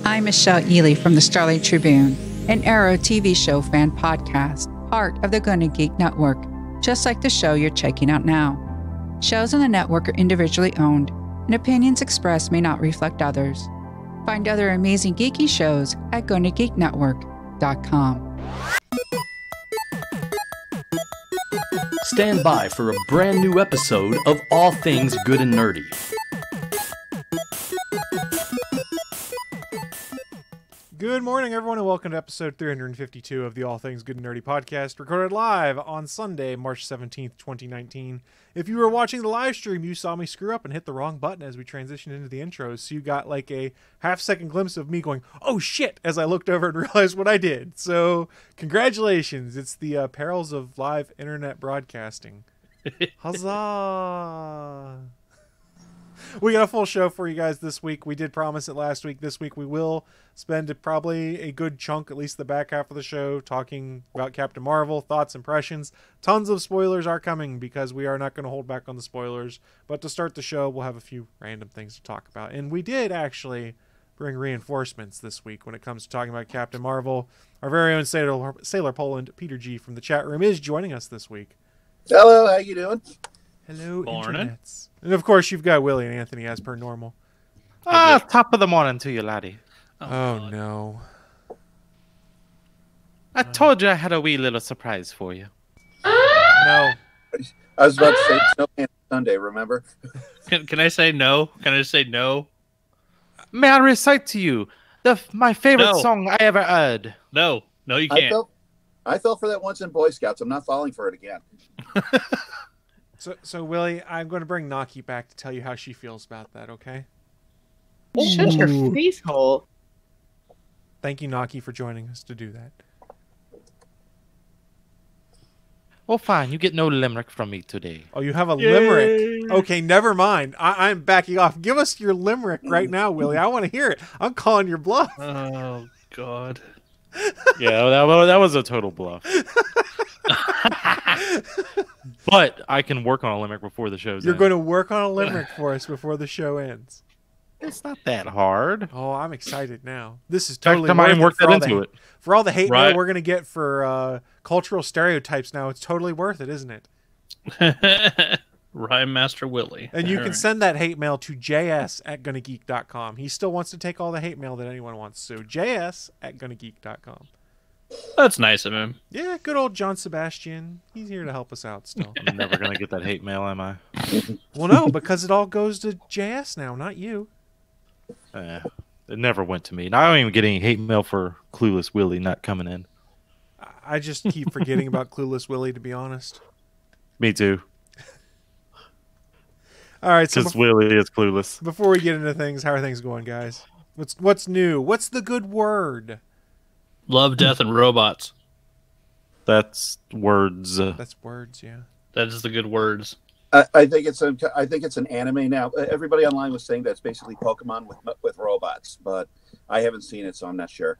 I'm Michelle Ely from the Starlight Tribune, an Arrow TV show fan podcast, part of the Gonna Geek Network, just like the show you're checking out now. Shows on the network are individually owned, and opinions expressed may not reflect others. Find other amazing geeky shows at GonnaGeekNetwork.com. Stand by for a brand new episode of All Things Good and Nerdy. Good morning, everyone, and welcome to episode 352 of the All Things Good and Nerdy podcast, recorded live on Sunday, March 17th, 2019. If you were watching the live stream, you saw me screw up and hit the wrong button as we transitioned into the intros, so you got like a half-second glimpse of me going, oh shit, as I looked over and realized what I did. So, congratulations. It's the perils of live internet broadcasting. Huzzah! We got a full show for you guys this week. We did promise it last week. This week we will spend probably a good chunk, at least the back half of the show, talking about Captain Marvel, thoughts, impressions. Tons of spoilers are coming because we are not going to hold back on the spoilers. But to start the show, we'll have a few random things to talk about. And we did actually bring reinforcements this week when it comes to talking about Captain Marvel. Our very own Sailor Poland, Peter G. from the chat room, is joining us this week. Hello, how you doing? Hello, Morning. internets. And of course, you've got Willie and Anthony as per normal. Top of the morning to you, laddie. Oh no. I told you I had a wee little surprise for you. No. I was about to say Snowman Sunday, remember? Can I say no? Can I just say no? May I recite to you my favorite song I ever heard? No, you can't. I fell for that once in Boy Scouts. I'm not falling for it again. So Willie, I'm going to bring Naki back to tell you how she feels about that, okay? Shut your face hole. Thank you, Naki, for joining us to do that. Well, fine. You get no limerick from me today. Oh, you have a limerick. Okay, never mind. I'm backing off. Give us your limerick right now, Willie. I want to hear it. I'm calling your bluff. Oh, God. Yeah, that was a total bluff. But I can work on a limerick before the show's You're going to work on a limerick for us before the show ends. It's not that hard. Oh, I'm excited now. This is totally worth it. For all the hate mail we're going to get for cultural stereotypes now, it's totally worth it, isn't it? Rhyme Master Willie. And you can send that hate mail to js@gonnageek.com. He still wants to take all the hate mail that anyone wants. So js@gonnageek.com. That's nice of him. Yeah, good old John Sebastian. He's here to help us out still. I'm never going to get that hate mail, am I? Well, no, because it all goes to JS now, not you. It never went to me. And I don't even get any hate mail for Clueless Willie not coming in. I just keep forgetting about Clueless Willie, to be honest. Me too. All right, so because Willie is clueless. Before we get into things, how are things going, guys? What's new? What's the good word? Love, death, and robots. That's words. That's words, yeah. That is the good words. I think it's an anime now. Everybody online was saying that's basically Pokemon with robots, but I haven't seen it, so I'm not sure.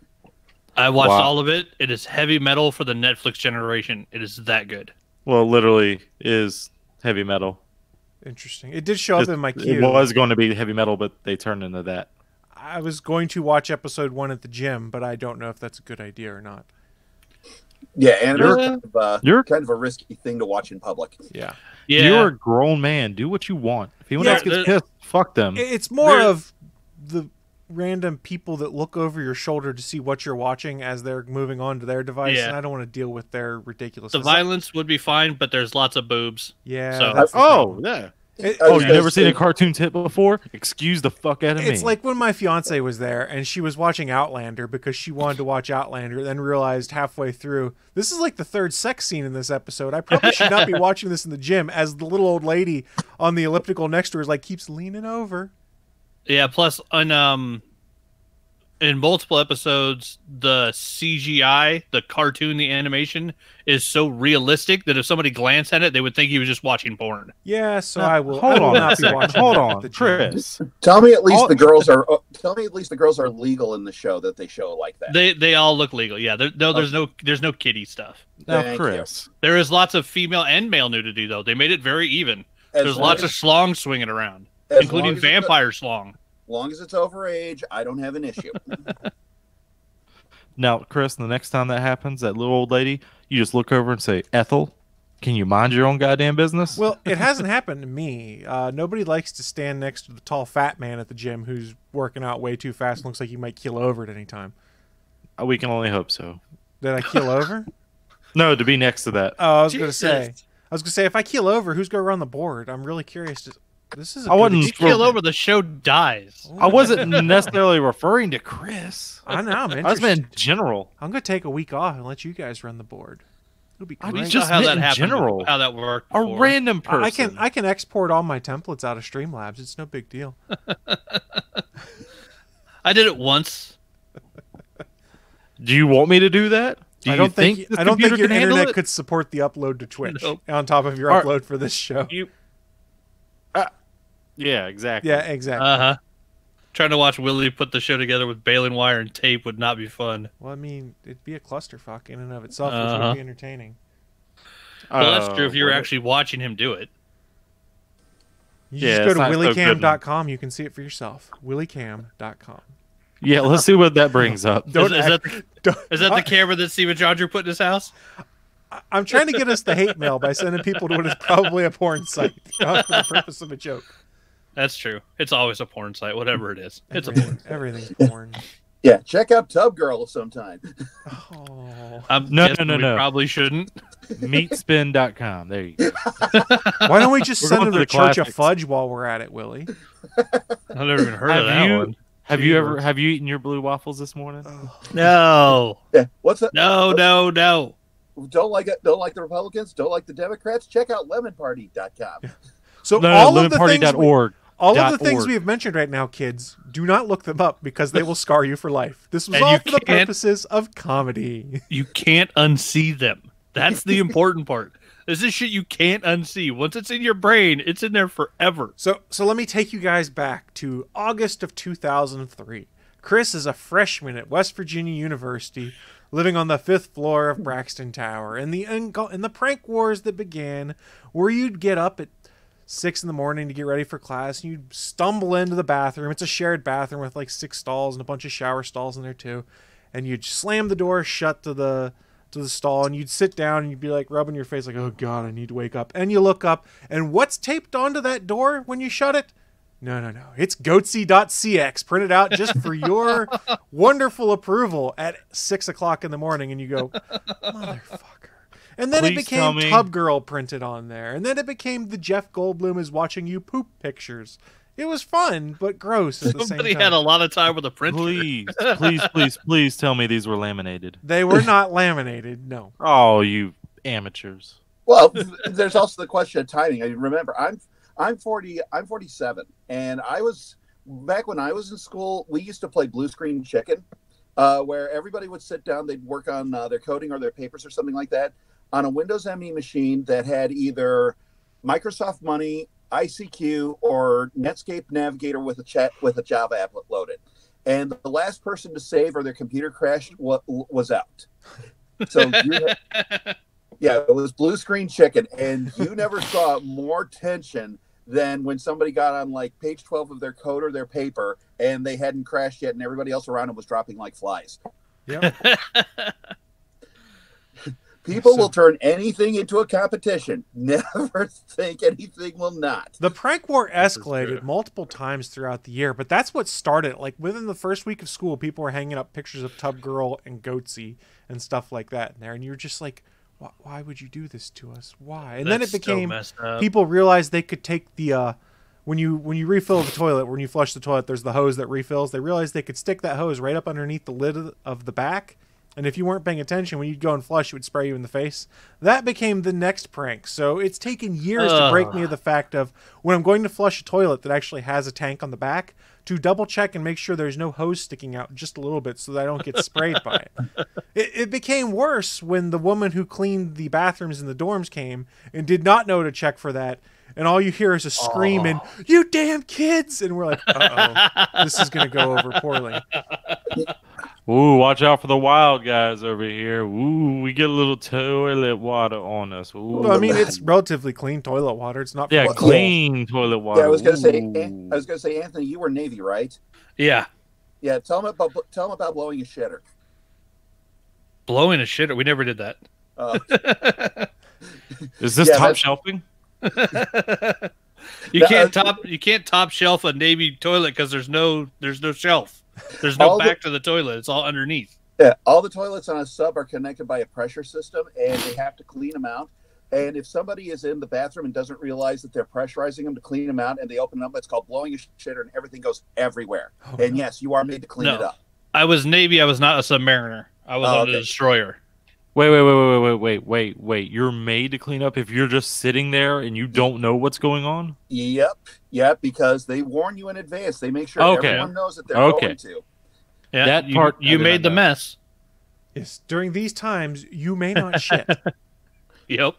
I watched all of it. It is heavy metal for the Netflix generation. It is that good. Well, it literally is heavy metal. Interesting. It did show up in my queue. It was going to be heavy metal, but they turned into that. I was going to watch episode 1 at the gym, but I don't know if that's a good idea or not. Yeah, anime is kind of a risky thing to watch in public. Yeah. You're a grown man. Do what you want. If anyone else gets pissed, fuck them. It's more of the random people that look over your shoulder to see what you're watching as they're moving on to their device, and I don't want to deal with their ridiculous. The violence would be fine, but there's lots of boobs. Yeah. So. Yeah. You never seen a cartoon tip before? Excuse the fuck out of me. It's like when my fiance was there and she was watching Outlander because she wanted to watch Outlander, then realized halfway through, this is like the third sex scene in this episode. I probably should not be watching this in the gym, as the little old lady on the elliptical next to her is like, keeps leaning over. Yeah, plus in multiple episodes, the CGI, the cartoon, the animation is so realistic that if somebody glanced at it, they would think he was just watching porn. Yeah, so I will not be watching. Hold on, Chris. Tell me at least the girls are. Tell me at least the girls are legal in the show that they show like that. They all look legal. Yeah, there's no kiddie stuff. Now, Chris, there is lots of female and male nudity though. They made it very even. There's lots of schlong swinging around, including vampire schlong. long as it's over age, I don't have an issue. Now, Chris, the next time that happens, that little old lady, you just look over and say, Ethel, can you mind your own goddamn business? Well, it hasn't happened to me. Nobody likes to stand next to the tall fat man at the gym who's working out way too fast and looks like he might keel over at any time. We can only hope so. Did I keel over? No, to be next to that. Oh, I was going to say, if I keel over, who's going to run the board? I'm really curious. This is. If you keel over, the show dies. I wasn't necessarily referring to Chris. I know, man. I was meant in general. I'm going to take a week off and let you guys run the board. It'll be great. Just how that happened. General. How that worked. A random person. I can export all my templates out of Streamlabs. It's no big deal. I did it once. Do you want me to do that? I don't think your internet could support the upload to Twitch on top of your upload for this show. Yeah, exactly. Yeah, exactly. Trying to watch Willie put the show together with baling wire and tape would not be fun. Well, I mean, it'd be a clusterfuck in and of itself, which would be entertaining. Well, that's true if you were actually watching him do it. You just go to willycam.com. You can see it for yourself. willycam.com. Yeah, let's see what that brings up. Is that the camera that Steven Drew put in his house? I'm trying to get us the hate mail by sending people to what is probably a porn site for the purpose of a joke. That's true. It's always a porn site, whatever it is. It's a porn. Everything's porn. Yeah, check out Tub Girl sometime. Oh. No. Probably shouldn't. Meatspin.com. There you go. Why don't we just send them to Church of Fudge while we're at it, Willie? I've never even heard of that one. Have you eaten your blue waffles this morning? No. Yeah. What's that? No. Don't like it. Don't like the Republicans. Don't like the Democrats. Check out lemonparty.com. So all of the things .org. we have mentioned right now, kids, do not look them up because they will scar you for life. This was all for the purposes of comedy. You can't unsee them. That's the important part. This is shit you can't unsee. Once it's in your brain, it's in there forever. So let me take you guys back to August of 2003. Chris is a freshman at West Virginia University, living on the 5th floor of Braxton Tower, in the prank wars that began, where you'd get up at 6 in the morning to get ready for class, and you'd stumble into the bathroom. It's a shared bathroom with like 6 stalls and a bunch of shower stalls in there too, and you'd slam the door shut to the stall, and you'd sit down and you'd be like rubbing your face like, oh god, I need to wake up. And you look up, and what's taped onto that door when you shut it? No. It's goatsy.cx printed out just for your wonderful approval at 6 o'clock in the morning, and you go, motherfucker. And then it became Tub Girl printed on there. And then it became the Jeff Goldblum is watching you poop pictures. It was fun, but gross at the same time. Somebody had a lot of time with a printer. Please tell me these were laminated. They were not laminated, no. Oh, you amateurs. Well, there's also the question of timing. I remember, I'm 47, and I was back when I was in school. We used to play Blue Screen Chicken, where everybody would sit down. They'd work on their coding or their papers or something like that on a Windows ME machine that had either Microsoft Money, ICQ, or Netscape Navigator with a Java app loaded. And the last person to save or their computer crashed was out. So yeah, it was Blue Screen Chicken, and you never saw more tension than when somebody got on like page 12 of their code or their paper and they hadn't crashed yet, and everybody else around them was dropping like flies. Yep. People will turn anything into a competition. Never think anything will not. The prank war escalated multiple times throughout the year, but that's what started. Like within the first week of school, people were hanging up pictures of Tub Girl and Goatsy and stuff like that in there, and you were just like, why would you do this to us? Why? And then it became people realized they could take the when you refill the toilet, when you flush the toilet, there's the hose that refills. They realized they could stick that hose right up underneath the lid of the back. And if you weren't paying attention, when you'd go and flush, it would spray you in the face. That became the next prank. So it's taken years to break me of the fact of when I'm going to flush a toilet that actually has a tank on the back, to double check and make sure there's no hose sticking out just a little bit so that I don't get sprayed by it. It became worse when the woman who cleaned the bathrooms in the dorms came and did not know to check for that. And all you hear is a scream and, you damn kids! And we're like, uh-oh, this is going to go over poorly. Ooh, watch out for the wild guys over here. Ooh, we get a little toilet water on us. Ooh. Well, I mean, it's relatively clean toilet water. It's not clean toilet water. Yeah, I was gonna say, Anthony, you were Navy, right? Yeah. Yeah, tell him about blowing a shitter. Blowing a shitter? We never did that. Is this top shelving? You can't top shelf a Navy toilet because there's no shelf. There's no back to the toilet. It's all underneath. Yeah, all the toilets on a sub are connected by a pressure system, and they have to clean them out. And if somebody is in the bathroom and doesn't realize that they're pressurizing them to clean them out, and they open them up, it's called blowing a shitter, and everything goes everywhere. And yes, you are made to clean it up. I was Navy. I was not a submariner. I was on a destroyer. Wait. You're made to clean up if you're just sitting there and you don't know what's going on? Yep, because they warn you in advance. They make sure everyone knows that they're going to. Yeah, that part you made the mess. Yes, during these times, you may not shit. Yep.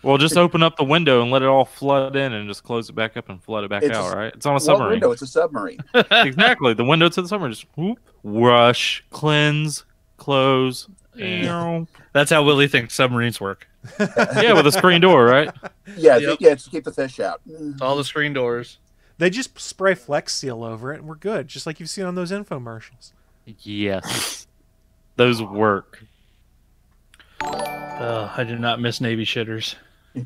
Well, just open up the window and let it all flood in and just close it back up and flood it back out, right? It's on a submarine. Window? It's a submarine. Exactly. The window to the submarine. Just whoop, rush, cleanse, close. That's how Willie thinks submarines work. Yeah, with a screen door, right? Yeah, it's to keep the fish out. All the screen doors. They just spray Flex Seal over it and we're good, just like you've seen on those infomercials. Yes. Those work. I do not miss Navy shitters. They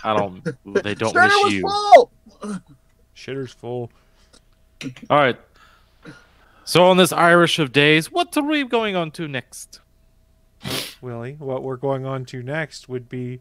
don't miss you. Full! Shitter's full. All right. So on this Irish of days, what are we going on to next? Willie, what we're going on to next would be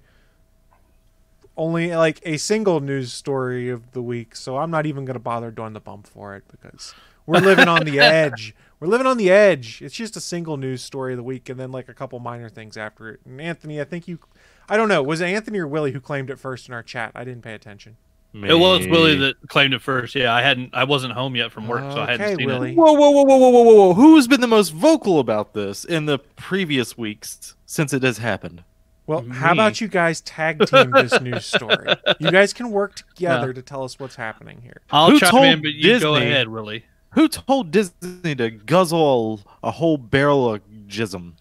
only like a single news story of the week, so I'm not even going to bother doing the bump for it because we're living on the edge. We're living on the edge. It's just a single news story of the week and then like a couple minor things after it. And Anthony, I don't know, was it Anthony or Willie who claimed it first in our chat? I didn't pay attention. It was Willie that claimed it first. Yeah, I wasn't home yet from work, so I hadn't seen Willie. it. Whoa. Who's been the most vocal about this in the previous weeks since it has happened? Well, how about you guys tag team this news story? You guys can work together to tell us what's happening here. I'll chime in, but you go ahead, Willie. Who told Disney to guzzle a whole barrel of jism?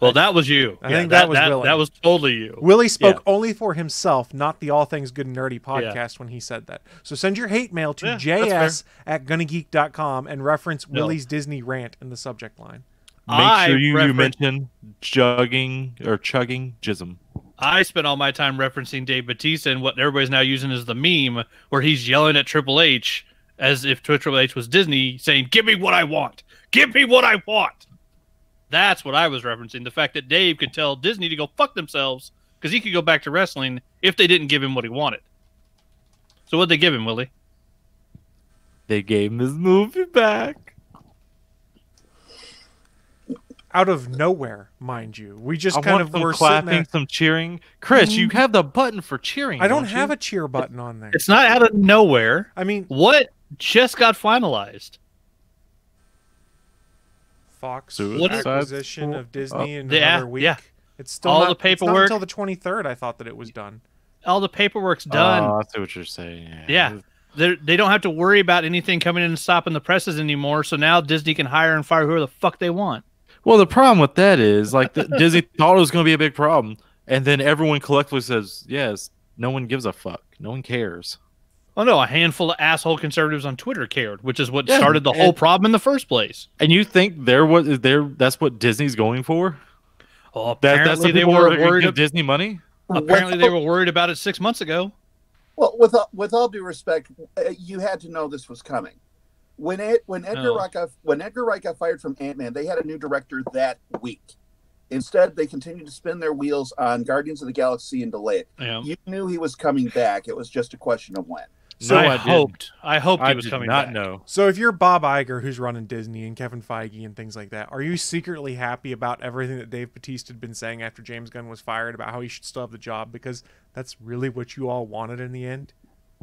Well, that was you. I think that was Willie. That was totally you. Willie spoke only for himself, not the All Things Good and Nerdy podcast when he said that. So send your hate mail to js@gonnageek.com and reference Willie's Disney rant in the subject line. Make sure you mention chugging jism. I spent all my time referencing Dave Bautista and what everybody's now using as the meme, where he's yelling at Triple H as if Triple H was Disney, saying, "Give me what I want! Give me what I want!" That's what I was referencing. The fact that Dave could tell Disney to go fuck themselves because he could go back to wrestling if they didn't give him what he wanted. So what'd they give him, Willie? They gave him his movie back. Out of nowhere, mind you. We just were clapping, sitting there. some cheering. Chris, you have the button for cheering. I don't have a cheer button on there. It's not out of nowhere. I mean, what just got finalized? Fox acquisition of Disney in another week. Yeah. It's still all not, the paperwork it's not until the 23rd. I thought that it was done. All the paperwork's done. Oh, I see what you're saying. Yeah. They don't have to worry about anything coming in and stopping the presses anymore. So now Disney can hire and fire whoever the fuck they want. Well, the problem with that is, like, Disney thought it was going to be a big problem, and then everyone collectively says, yes, no one gives a fuck. No one cares. Oh, no, a handful of asshole conservatives on Twitter cared, which is what started the whole problem in the first place. And you think that's what Disney's going for? Oh, apparently they were worried about Disney money? Apparently they were worried about it 6 months ago. Well, with all due respect, you had to know this was coming. When Edgar Wright got fired from Ant-Man, they had a new director that week. Instead, they continued to spin their wheels on Guardians of the Galaxy and delay it. Yeah. You knew he was coming back. It was just a question of when. So I hoped he was coming back. Know. So if you're Bob Iger, who's running Disney, and Kevin Feige and things like that, are you secretly happy about everything that Dave Bautista had been saying after James Gunn was fired about how he should still have the job because that's really what you all wanted in the end?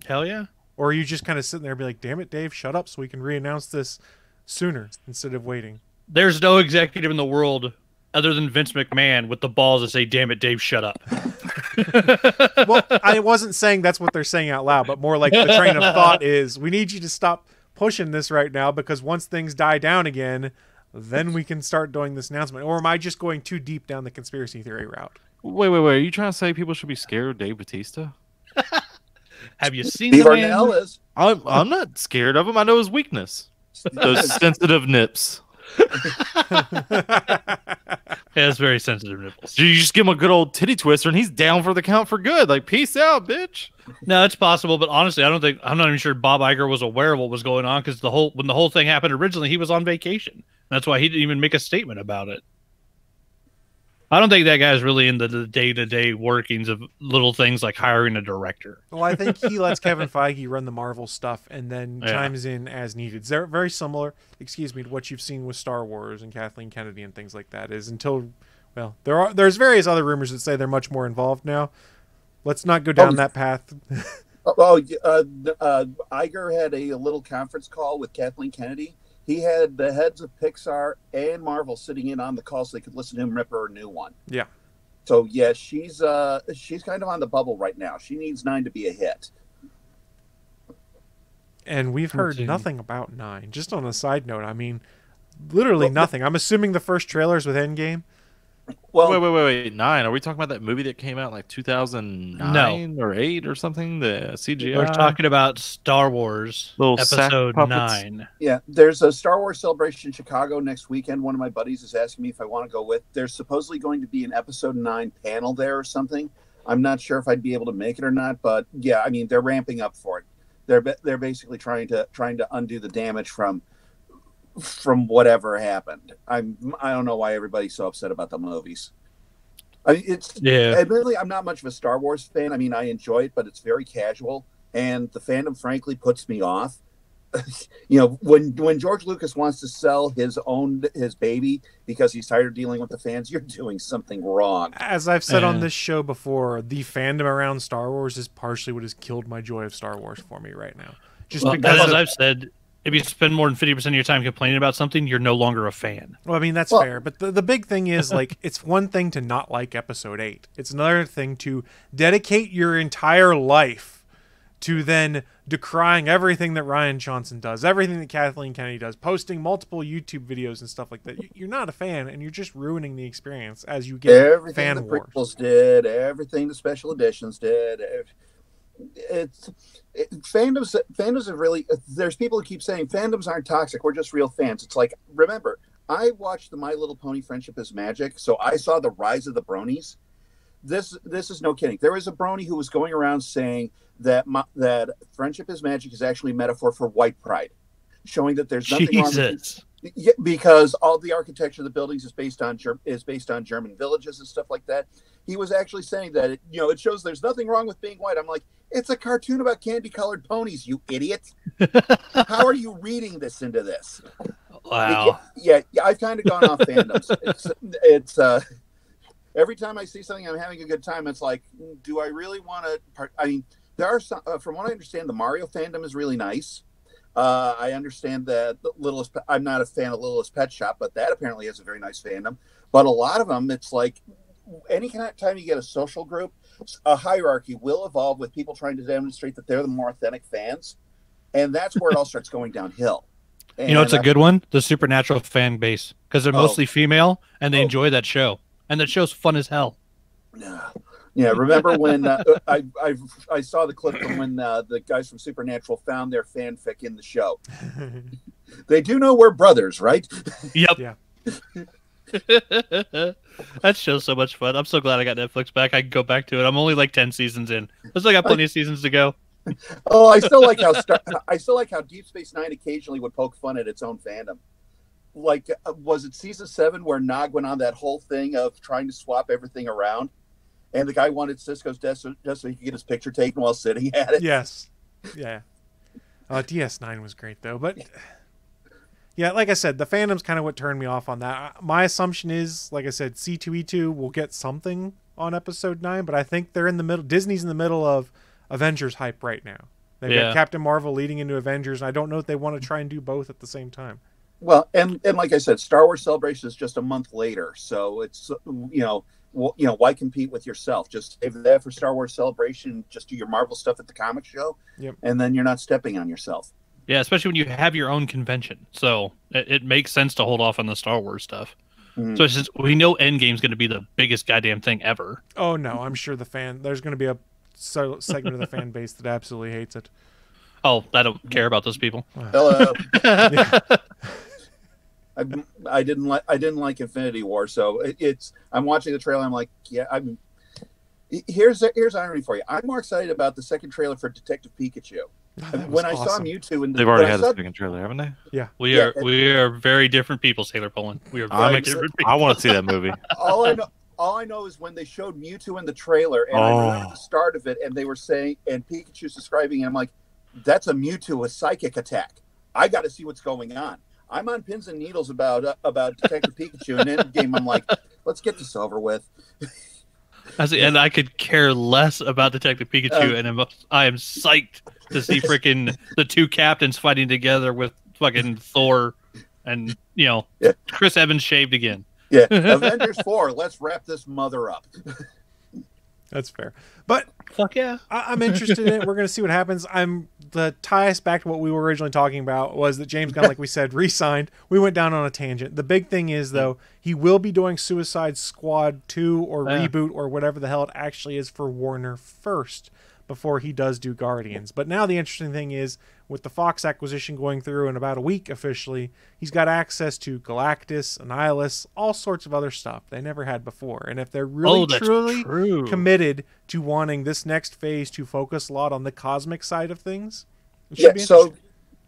Hell yeah. Or are you just kind of sitting there and be like, damn it, Dave, shut up so we can re-announce this sooner instead of waiting? There's no executive in the world other than Vince McMahon with the balls to say, damn it, Dave, shut up. Well, I wasn't saying that's what they're saying out loud, but more like the train of thought is, we need you to stop pushing this right now because once things die down again, then we can start doing this announcement. Or am I just going too deep down the conspiracy theory route? Wait. Are you trying to say people should be scared of Dave Bautista? Have you seen Steve the man? Arnell is. I'm not scared of him. I know his weakness. Those sensitive nips. Yeah, it's very sensitive nipples. You just give him a good old titty twister, and he's down for the count for good. Like, peace out, bitch. No, it's possible, but honestly, I'm not even sure Bob Iger was aware of what was going on because when the whole thing happened originally, he was on vacation. That's why he didn't even make a statement about it. I don't think that guy's really into the day-to-day workings of little things like hiring a director. Well, I think he lets Kevin Feige run the Marvel stuff and then chimes in as needed. They're very similar, to what you've seen with Star Wars and Kathleen Kennedy and things like that. There's various other rumors that say they're much more involved now. Let's not go down that path. Iger had a little conference call with Kathleen Kennedy. He had the heads of Pixar and Marvel sitting in on the call so they could listen to him rip her a new one. Yeah. So, yeah, she's kind of on the bubble right now. She needs 9 to be a hit. And we've heard nothing about 9. Just on a side note, I mean, literally nothing. I'm assuming the first trailers with Endgame. Well, wait. 9. Are we talking about that movie that came out like 2009 or 8 or something? The CGI. We're talking about Star Wars Episode 9. Yeah, there's a Star Wars Celebration in Chicago next weekend. One of my buddies is asking me if I want to go with. There's supposedly going to be an Episode 9 panel there or something. I'm not sure if I'd be able to make it or not, but yeah, I mean, they're ramping up for it. They're basically trying to undo the damage from whatever happened. I don't know why everybody's so upset about the movies. Admittedly, I'm not much of a Star Wars fan. I mean, I enjoy it, but it's very casual, and the fandom, frankly, puts me off. When George Lucas wants to sell his baby because he's tired of dealing with the fans, you're doing something wrong. As I've said on this show before, the fandom around Star Wars is partially what has killed my joy of Star Wars for me right now. As I've said, if you spend more than 50% of your time complaining about something, you're no longer a fan. Well, I mean, that's fair. But the big thing is, like, it's one thing to not like Episode 8. It's another thing to dedicate your entire life to then decrying everything that Rian Johnson does, everything that Kathleen Kennedy does, posting multiple YouTube videos and stuff like that. You're not a fan, and you're just ruining the experience as you get everything fan the wars. Prequels did, everything the special editions did. Fandoms have really. There's people who keep saying fandoms aren't toxic. We're just real fans. It's like, remember, I watched the My Little Pony Friendship is Magic, so I saw the rise of the bronies. This is no kidding. There was a brony who was going around saying that friendship is magic is actually a metaphor for white pride, showing that there's nothing wrong with it. Yeah, because all the architecture of the buildings is based on German villages and stuff like that. He was actually saying that it shows there's nothing wrong with being white. I'm like, it's a cartoon about candy-colored ponies, you idiot. How are you reading this into this? Wow. Yeah, I've kind of gone off fandoms. It's every time I see something, I'm having a good time. It's like, do I really want to? I mean, there are some. From what I understand, the Mario fandom is really nice. I understand that I'm not a fan of Littlest Pet Shop, but that apparently has a very nice fandom. But a lot of them, it's like any kind of time you get a social group, a hierarchy will evolve with people trying to demonstrate that they're the more authentic fans, and that's where it all starts going downhill. And it's a good one, the Supernatural fan base, because they're mostly female and they enjoy that show, and that show's fun as hell. Yeah, remember when I saw the clip from when the guys from Supernatural found their fanfic in the show. They do know we're brothers, right? Yep. Yeah. That show's so much fun. I'm so glad I got Netflix back. I can go back to it. I'm only like 10 seasons in. I still got plenty of seasons to go. Oh, I still like how Deep Space Nine occasionally would poke fun at its own fandom. Like, was it season 7 where Nog went on that whole thing of trying to swap everything around? And the guy wanted Cisco's desk just so he could get his picture taken while sitting at it. Yes. Yeah. DS9 was great, though. But, yeah, like I said, the fandom's kind of what turned me off on that. My assumption is, like I said, C2E2 will get something on Episode 9, but I think they're in the middle. Disney's in the middle of Avengers hype right now. They've got Captain Marvel leading into Avengers, and I don't know if they want to try and do both at the same time. Well, and like I said, Star Wars Celebration is just a month later, so it's, why compete with yourself? Just save that for Star Wars Celebration. Just do your Marvel stuff at the comic show, and then you're not stepping on yourself. Yeah, especially when you have your own convention. So it makes sense to hold off on the Star Wars stuff. Mm-hmm. So since we know Endgame's going to be the biggest goddamn thing ever. Oh no, I'm sure there's going to be a segment of the fan base that absolutely hates it. Oh, I don't care about those people. Hello. I didn't like Infinity War, so I'm watching the trailer. I'm like, yeah. Here's irony for you. I'm more excited about the second trailer for Detective Pikachu. When I saw Mewtwo, and they've already had a second trailer, haven't they? Yeah. We are very different people, Sailor Poland. We are very different people. I want to see that movie. All I know is when they showed Mewtwo in the trailer, and I remember the start of it, and they were saying, and Pikachu's describing it, I'm like, that's a Mewtwo, a psychic attack. I got to see what's going on. I'm on pins and needles about Detective Pikachu, and Endgame, I'm like, let's get this over with. And I could care less about Detective Pikachu, and I am psyched to see freaking the two captains fighting together with fucking Thor and Chris Evans shaved again. Yeah, Avengers 4. Let's wrap this mother up. That's fair, but fuck yeah, I'm interested in it. We're gonna see what happens. The tie us back to what we were originally talking about was that James Gunn, like we said, re-signed. We went down on a tangent. The big thing is though, he will be doing Suicide Squad 2 or reboot or whatever the hell it actually is for Warner first before he does do Guardians. But now the interesting thing is, with the Fox acquisition going through in about a week officially, he's got access to Galactus, Annihilus, all sorts of other stuff they never had before. And if they're really truly committed to wanting this next phase to focus a lot on the cosmic side of things, it should be interesting.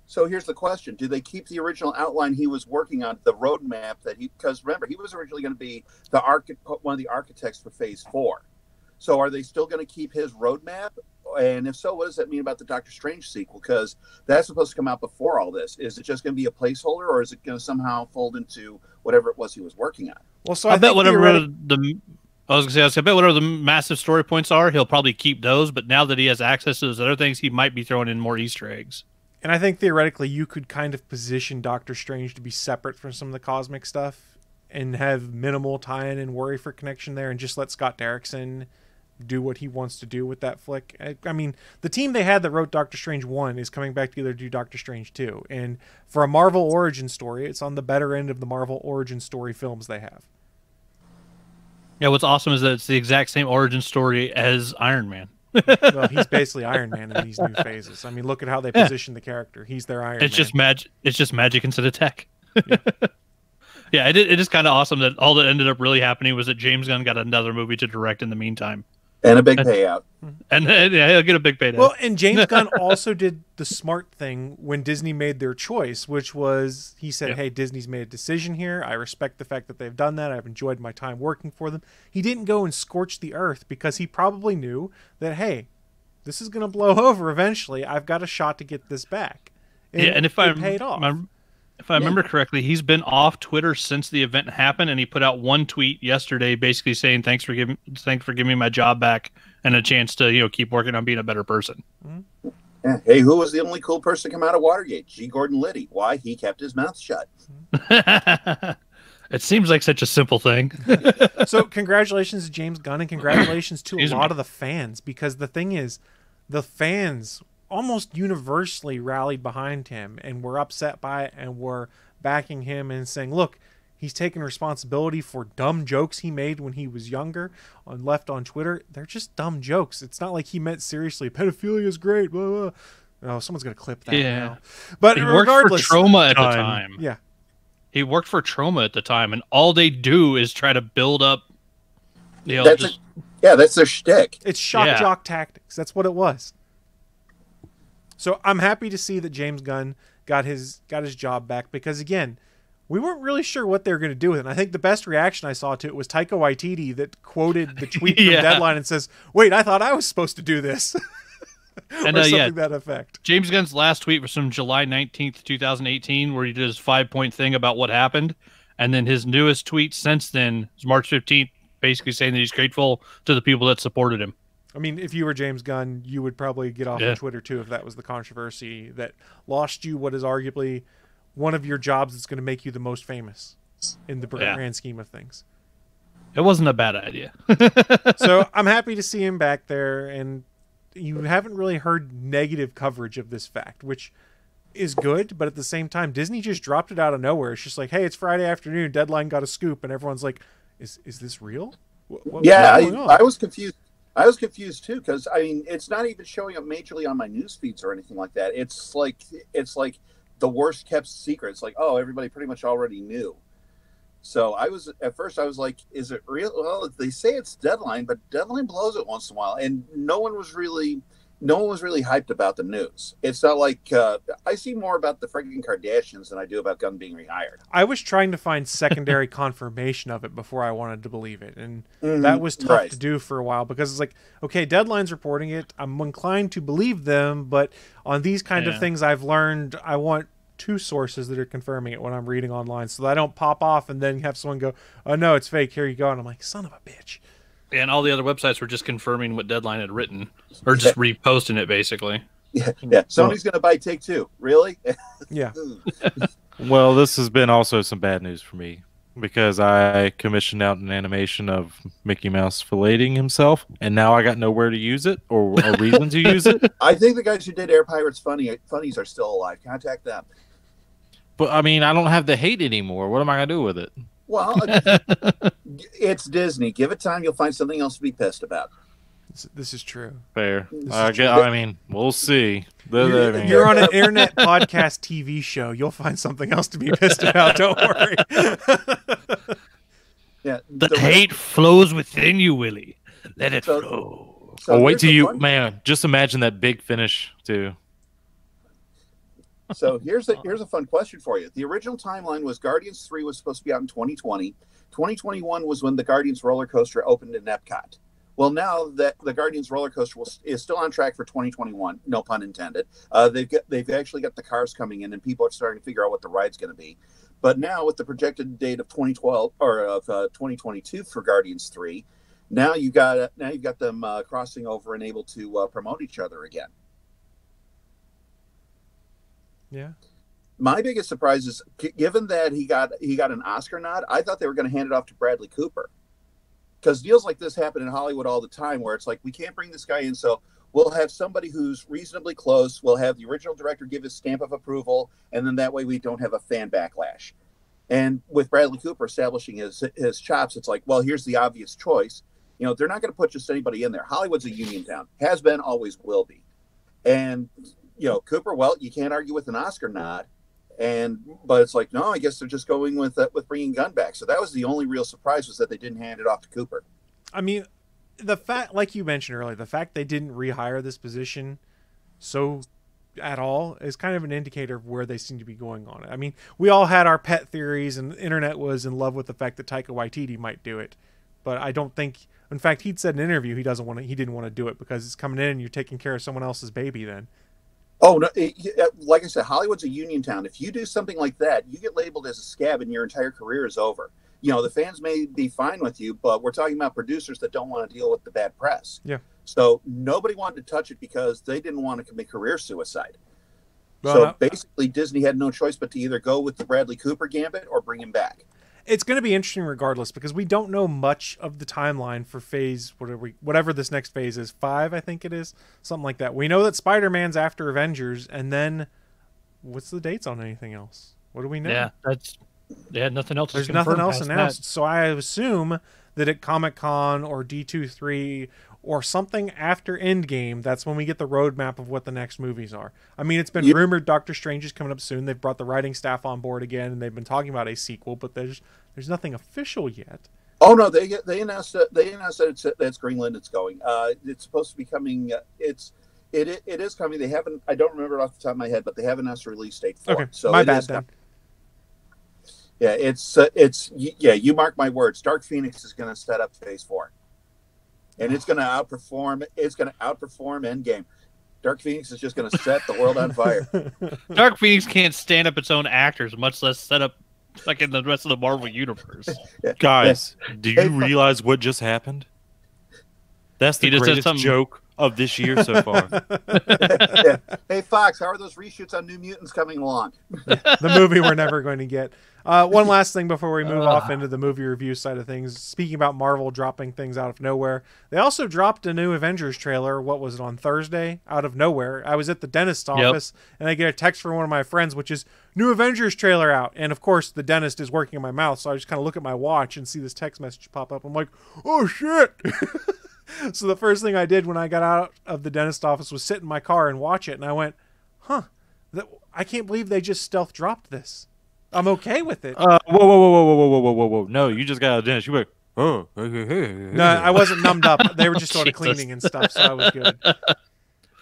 So here's the question. Do they keep the original outline he was working on, the roadmap because remember, he was originally going to be one of the architects for Phase 4. So are they still going to keep his roadmap? And if so, what does that mean about the Doctor Strange sequel? Because that's supposed to come out before all this. Is it just going to be a placeholder, or is it going to somehow fold into whatever it was he was working on? Well, so I bet whatever I bet whatever the massive story points are, he'll probably keep those. But now that he has access to those other things, he might be throwing in more Easter eggs. And I think theoretically, you could kind of position Doctor Strange to be separate from some of the cosmic stuff and have minimal tie-in and worry for connection there, and just let Scott Derrickson do what he wants to do with that flick. I mean, the team they had that wrote Doctor Strange 1 is coming back together to do Doctor Strange 2. And for a Marvel origin story, it's on the better end of the Marvel origin story films they have. Yeah, what's awesome is that it's the exact same origin story as Iron Man. Well, he's basically Iron Man in these new phases. I mean, look at how they position the character. He's their Iron Man. It's just magic instead of tech. Yeah. Yeah, it is kind of awesome that all that ended up really happening was that James Gunn got another movie to direct in the meantime. And a big payout. And yeah, he'll get a big payday. Well, and James Gunn also did the smart thing when Disney made their choice, which was he said, hey, Disney's made a decision here. I respect the fact that they've done that. I've enjoyed my time working for them. He didn't go and scorch the earth because he probably knew that, hey, this is going to blow over eventually. I've got a shot to get this back. And if I remember correctly, he's been off Twitter since the event happened, and he put out one tweet yesterday basically saying thanks for giving me my job back and a chance to keep working on being a better person. Mm-hmm. Yeah. Hey, who was the only cool person to come out of Watergate? G. Gordon Liddy. Why? He kept his mouth shut. It seems like such a simple thing. So congratulations to James Gunn, and congratulations to a lot of the fans, because the thing is, the fans almost universally rallied behind him and were upset by it and were backing him and saying, look, he's taking responsibility for dumb jokes he made when he was younger left on Twitter. They're just dumb jokes. It's not like he meant seriously, pedophilia is great, blah, blah. Oh, someone's going to clip that now. But he regardless, worked for Trauma at the time. Yeah. He worked for Trauma at the time, and all they do is try to build up, that's their shtick. It's shock jock tactics. That's what it was. So I'm happy to see that James Gunn got his job back, because again, we weren't really sure what they were going to do with it. And I think the best reaction I saw to it was Taika Waititi that quoted the tweet from Deadline and says, "Wait, I thought I was supposed to do this," and or something to that effect. James Gunn's last tweet was from July 19th, 2018, where he did his 5-point thing about what happened, and then his newest tweet since then is March 15th, basically saying that he's grateful to the people that supported him. I mean, if you were James Gunn, you would probably get off on Twitter too if that was the controversy that lost you what is arguably one of your jobs that's going to make you the most famous in the grand scheme of things. It wasn't a bad idea. So I'm happy to see him back there, and you haven't really heard negative coverage of this fact, which is good, but at the same time, Disney just dropped it out of nowhere. It's just like, hey, it's Friday afternoon, Deadline got a scoop, and everyone's like, is this real? I was confused. I was confused too, because I mean, it's not even showing up majorly on my news feeds or anything like that. It's like the worst kept secret. It's like, oh, everybody pretty much already knew. So at first I was like, is it real? Well, they say it's Deadline, but Deadline blows it once in a while, and no one was really hyped about the news. It's not like I see more about the freaking Kardashians than I do about Gunn being rehired. I was trying to find secondary confirmation of it before I wanted to believe it, and that was tough to do for a while, because it's like, okay, Deadline's reporting it, I'm inclined to believe them, but on these kind of things I've learned, I want two sources that are confirming it when I'm reading online, so that I don't pop off and then have someone go, oh no, it's fake, here you go, and I'm like, son of a bitch. And all the other websites were just confirming what Deadline had written, or just reposting it, basically. Yeah. Sony's going to buy Take-Two. Really? Yeah. Well, this has been also some bad news for me, because I commissioned out an animation of Mickey Mouse filleting himself, and now I got nowhere to use it or a reason to use it. I think the guys who did Air Pirates Funnies are still alive. Contact them. But, I mean, I don't have the hate anymore. What am I going to do with it? Well, it's Disney. Give it time. You'll find something else to be pissed about. This is true. Fair. I mean, we'll see. You're on an internet podcast TV show. You'll find something else to be pissed about. Don't worry. Yeah, the hate flows within you, Willie. Let it flow. So wait till you, man. Just imagine that big finish too. So here's a fun question for you. The original timeline was Guardians 3 was supposed to be out in 2020. 2021 was when the Guardians roller coaster opened in Epcot. Well, now that the Guardians roller coaster is still on track for 2021, no pun intended. They've actually got the cars coming in, and people are starting to figure out what the ride's going to be. But now with the projected date of 2012 or of 2022 for Guardians 3, now you got them crossing over and able to promote each other again. Yeah. My biggest surprise is, given that he got an Oscar nod, I thought they were going to hand it off to Bradley Cooper. Because deals like this happen in Hollywood all the time, where it's like, we can't bring this guy in, so we'll have somebody who's reasonably close. We'll have the original director give his stamp of approval, and then that way we don't have a fan backlash. And with Bradley Cooper establishing his chops, it's like, well, here's the obvious choice. You know, they're not going to put just anybody in there. Hollywood's a union town. Has been, always will be. And, you know, Cooper, well, you can't argue with an Oscar nod. But it's like, no, I guess they're just going with bringing Gunn back. So that was the only real surprise, was that they didn't hand it off to Cooper. I mean, the fact, like you mentioned earlier, the fact they didn't rehire this position at all is kind of an indicator of where they seem to be going on it. I mean, we all had our pet theories, and the internet was in love with the fact that Taika Waititi might do it. But I don't think, in fact, he'd said in an interview he didn't want to do it because it's coming in and you're taking care of someone else's baby then. Oh, no, like I said, Hollywood's a union town. If you do something like that, you get labeled as a scab and your entire career is over. You know, the fans may be fine with you, but we're talking about producers that don't want to deal with the bad press. Yeah. So nobody wanted to touch it because they didn't want to commit career suicide. Well, so basically, Disney had no choice but to either go with the Bradley Cooper gambit or bring him back. It's going to be interesting regardless, because we don't know much of the timeline for phase, whatever this next phase is, 5, I think it is, something like that. We know that Spider-Man's after Avengers, and then what's the dates on anything else? What do we know? Yeah, they had nothing else. There's nothing else announced, so I assume that at Comic-Con or D23 or something after Endgame, that's when we get the roadmap of what the next movies are. I mean, it's been rumored Doctor Strange is coming up soon. They've brought the writing staff on board again, and they've been talking about a sequel, but there's nothing official yet. Oh no, they announced that it's Greenland. It's going. It's supposed to be coming. It is coming. They haven't. I don't remember it off the top of my head, but they have announced a release date for it. So my bad then. Yeah, you mark my words. Dark Phoenix is going to set up Phase 4, and it's going to outperform. It's going to outperform Endgame. Dark Phoenix is just going to set the world on fire. Dark Phoenix can't stand up its own actors, much less set up like in the rest of the Marvel universe. Guys, do you realize what just happened? That's the greatest joke of this year so far. Hey, Fox, how are those reshoots on New Mutants coming along? The movie we're never going to get. One last thing before we move off into the movie review side of things. Speaking about Marvel dropping things out of nowhere, they also dropped a new Avengers trailer. What was it, on Thursday? Out of nowhere. I was at the dentist's office, and I get a text from one of my friends, which is, new Avengers trailer out. And of course, the dentist is working in my mouth, so I just kind of look at my watch and see this text message pop up. I'm like, oh shit! So the first thing I did when I got out of the dentist office was sit in my car and watch it, and I went, huh, I can't believe they just stealth dropped this. I'm okay with it. Whoa. No, you just got a dentist. You were like, oh. No, I wasn't numbed up. They were just sort of cleaning and stuff, so I was good.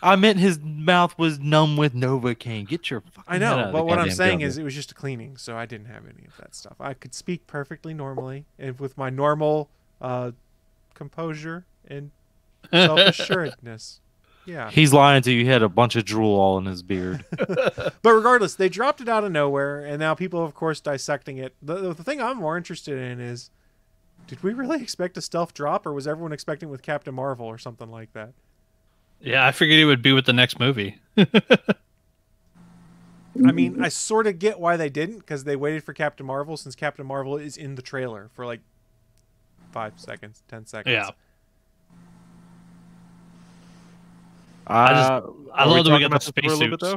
I meant his mouth was numb with Novocaine. Get your fucking I know, but what I'm saying is it was just a cleaning, so I didn't have any of that stuff. I could speak perfectly normally and with my normal composure and self-assuredness. Yeah. He's lying to you. He had a bunch of drool all in his beard. But regardless, they dropped it out of nowhere, and now people are, of course, dissecting it. The thing I'm more interested in is, did we really expect a stealth drop, or was everyone expecting with Captain Marvel or something like that? Yeah, I figured it would be with the next movie. I mean, I sort of get why they didn't, because they waited for Captain Marvel, since Captain Marvel is in the trailer for like 5 seconds, 10 seconds. Yeah. I love that we got the spacesuits.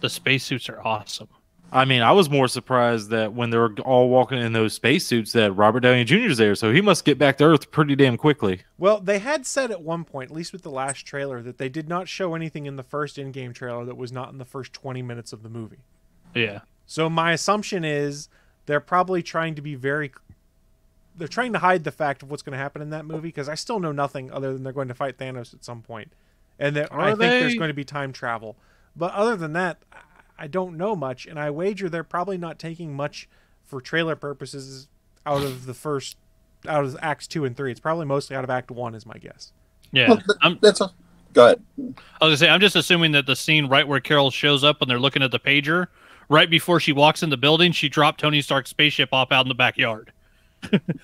The spacesuits are awesome. I mean, I was more surprised that when they were all walking in those spacesuits that Robert Downey Jr. is there, so he must get back to Earth pretty damn quickly. Well, they had said at one point, at least with the last trailer, that they did not show anything in the first Endgame trailer that was not in the first 20 minutes of the movie. Yeah. So my assumption is they're probably trying to be they're trying to hide the fact of what's going to happen in that movie, because I still know nothing other than they're going to fight Thanos at some point. And that I think there's going to be time travel. But other than that, I don't know much, and I wager they're probably not taking much for trailer purposes out of Acts 2 and 3. It's probably mostly out of Act 1 is my guess. Yeah. Go ahead. I was going to say, I'm just assuming that the scene right where Carol shows up and they're looking at the pager, right before she walks in the building, she dropped Tony Stark's spaceship off out in the backyard.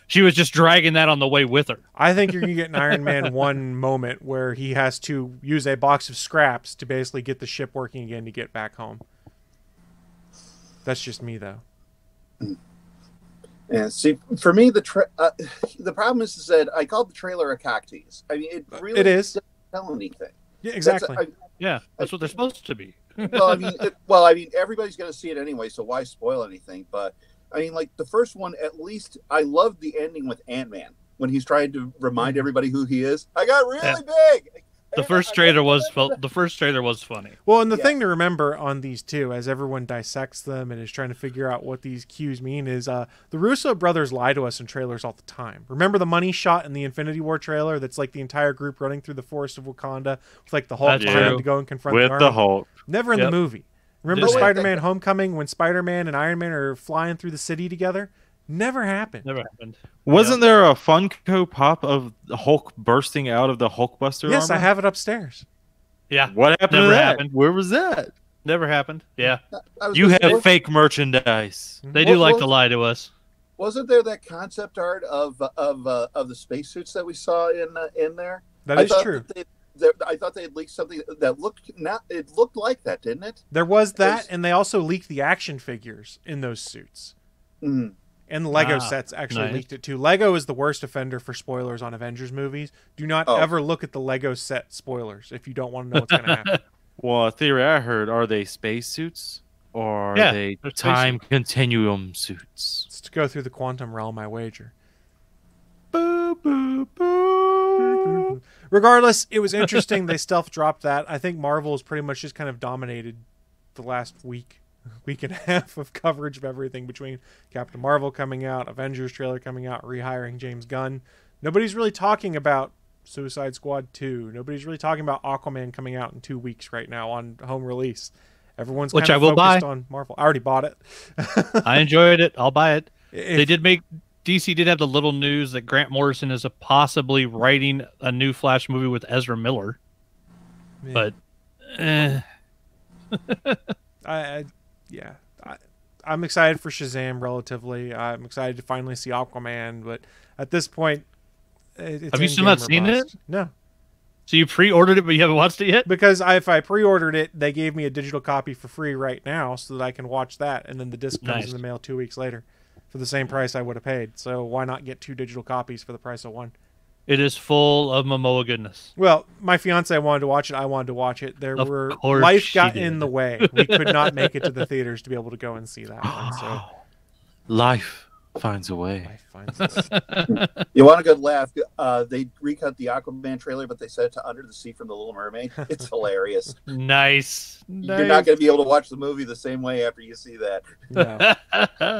She was just dragging that on the way with her. I think you're going to get an Iron Man 1 moment where he has to use a box of scraps to basically get the ship working again to get back home. That's just me, though. Yeah, see, for me, the problem is that I called the trailer a cock tease. I mean, it really doesn't tell anything. Yeah, exactly. That's what they're supposed to be. well, I mean, everybody's going to see it anyway, so why spoil anything? But I mean, like the first one, at least I loved the ending with Ant-Man when he's trying to remind everybody who he is. I got really big. The first trailer was funny. Well, and the thing to remember on these two, as everyone dissects them and is trying to figure out what these cues mean, is the Russo brothers lie to us in trailers all the time. Remember the money shot in the Infinity War trailer? That's like the entire group running through the forest of Wakanda with like the Hulk behind to go and confront the Hulk. Never in the movie. Remember Spider-Man Homecoming when Spider-Man and Iron Man are flying through the city together? Never happened. Wasn't there a Funko Pop of the Hulk bursting out of the Hulkbuster Yes, armor? I have it upstairs. Yeah. What happened to that? Where was that? Never happened. Yeah. You have fake merchandise. They do like to lie to us. Wasn't there that concept art of the spacesuits that we saw in there? That is true. I thought they had leaked something that looked like that, didn't it? There was that, and they also leaked the action figures in those suits. Mm. And the Lego sets actually leaked it too. Lego is the worst offender for spoilers on Avengers movies. Do not ever look at the Lego set spoilers if you don't want to know what's going to happen. Well, a theory I heard, are they spacesuits or are they time continuum suits? It's to go through the quantum realm, I wager. Boo, boo, boo. Regardless, it was interesting. They stealth dropped that. I think Marvel has pretty much just kind of dominated the last week and a half of coverage of everything between Captain Marvel coming out, Avengers trailer coming out, rehiring James Gunn. Nobody's really talking about Suicide Squad 2. Nobody's really talking about Aquaman coming out in 2 weeks right now on home release. Everyone's kind of focused on Marvel. I already bought it. I enjoyed it. I'll buy it. DC did have the little news that Grant Morrison is possibly writing a new Flash movie with Ezra Miller. Yeah. But I'm excited for Shazam relatively. I'm excited to finally see Aquaman, but at this point, it's have you still not seen it? No. So you pre-ordered it, but you haven't watched it yet? Because if I pre-ordered it, they gave me a digital copy for free right now so that I can watch that, and then the disc comes in the mail 2 weeks later for the same price I would have paid. So why not get 2 digital copies for the price of 1? It is full of Momoa goodness. Well, my fiance wanted to watch it. I wanted to watch it. Life got in the way. We could not make it to the theaters to be able to go and see that one. So life finds a way. You want a good laugh? They recut the Aquaman trailer, but they set it to Under the Sea from The Little Mermaid. It's hilarious. Nice. You're not going to be able to watch the movie the same way after you see that. No.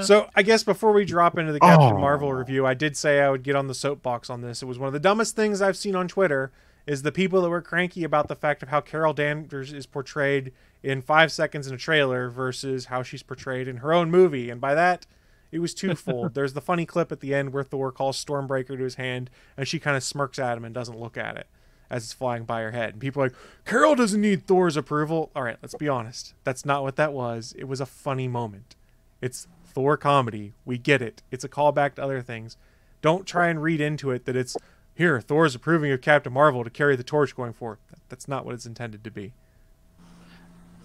So I guess before we drop into the Captain Marvel review, I did say I would get on the soapbox on this. It was one of the dumbest things I've seen on Twitter is the people that were cranky about the fact of how Carol Danvers is portrayed in 5 seconds in a trailer versus how she's portrayed in her own movie. And by that, it was twofold. There's the funny clip at the end where Thor calls Stormbreaker to his hand, and she kind of smirks at him and doesn't look at it as it's flying by her head. And people are like, Carol doesn't need Thor's approval. All right, let's be honest. That's not what that was. It was a funny moment. It's Thor comedy. We get it. It's a callback to other things. Don't try and read into it that it's, here, Thor's approving of Captain Marvel to carry the torch going forward. That's not what it's intended to be.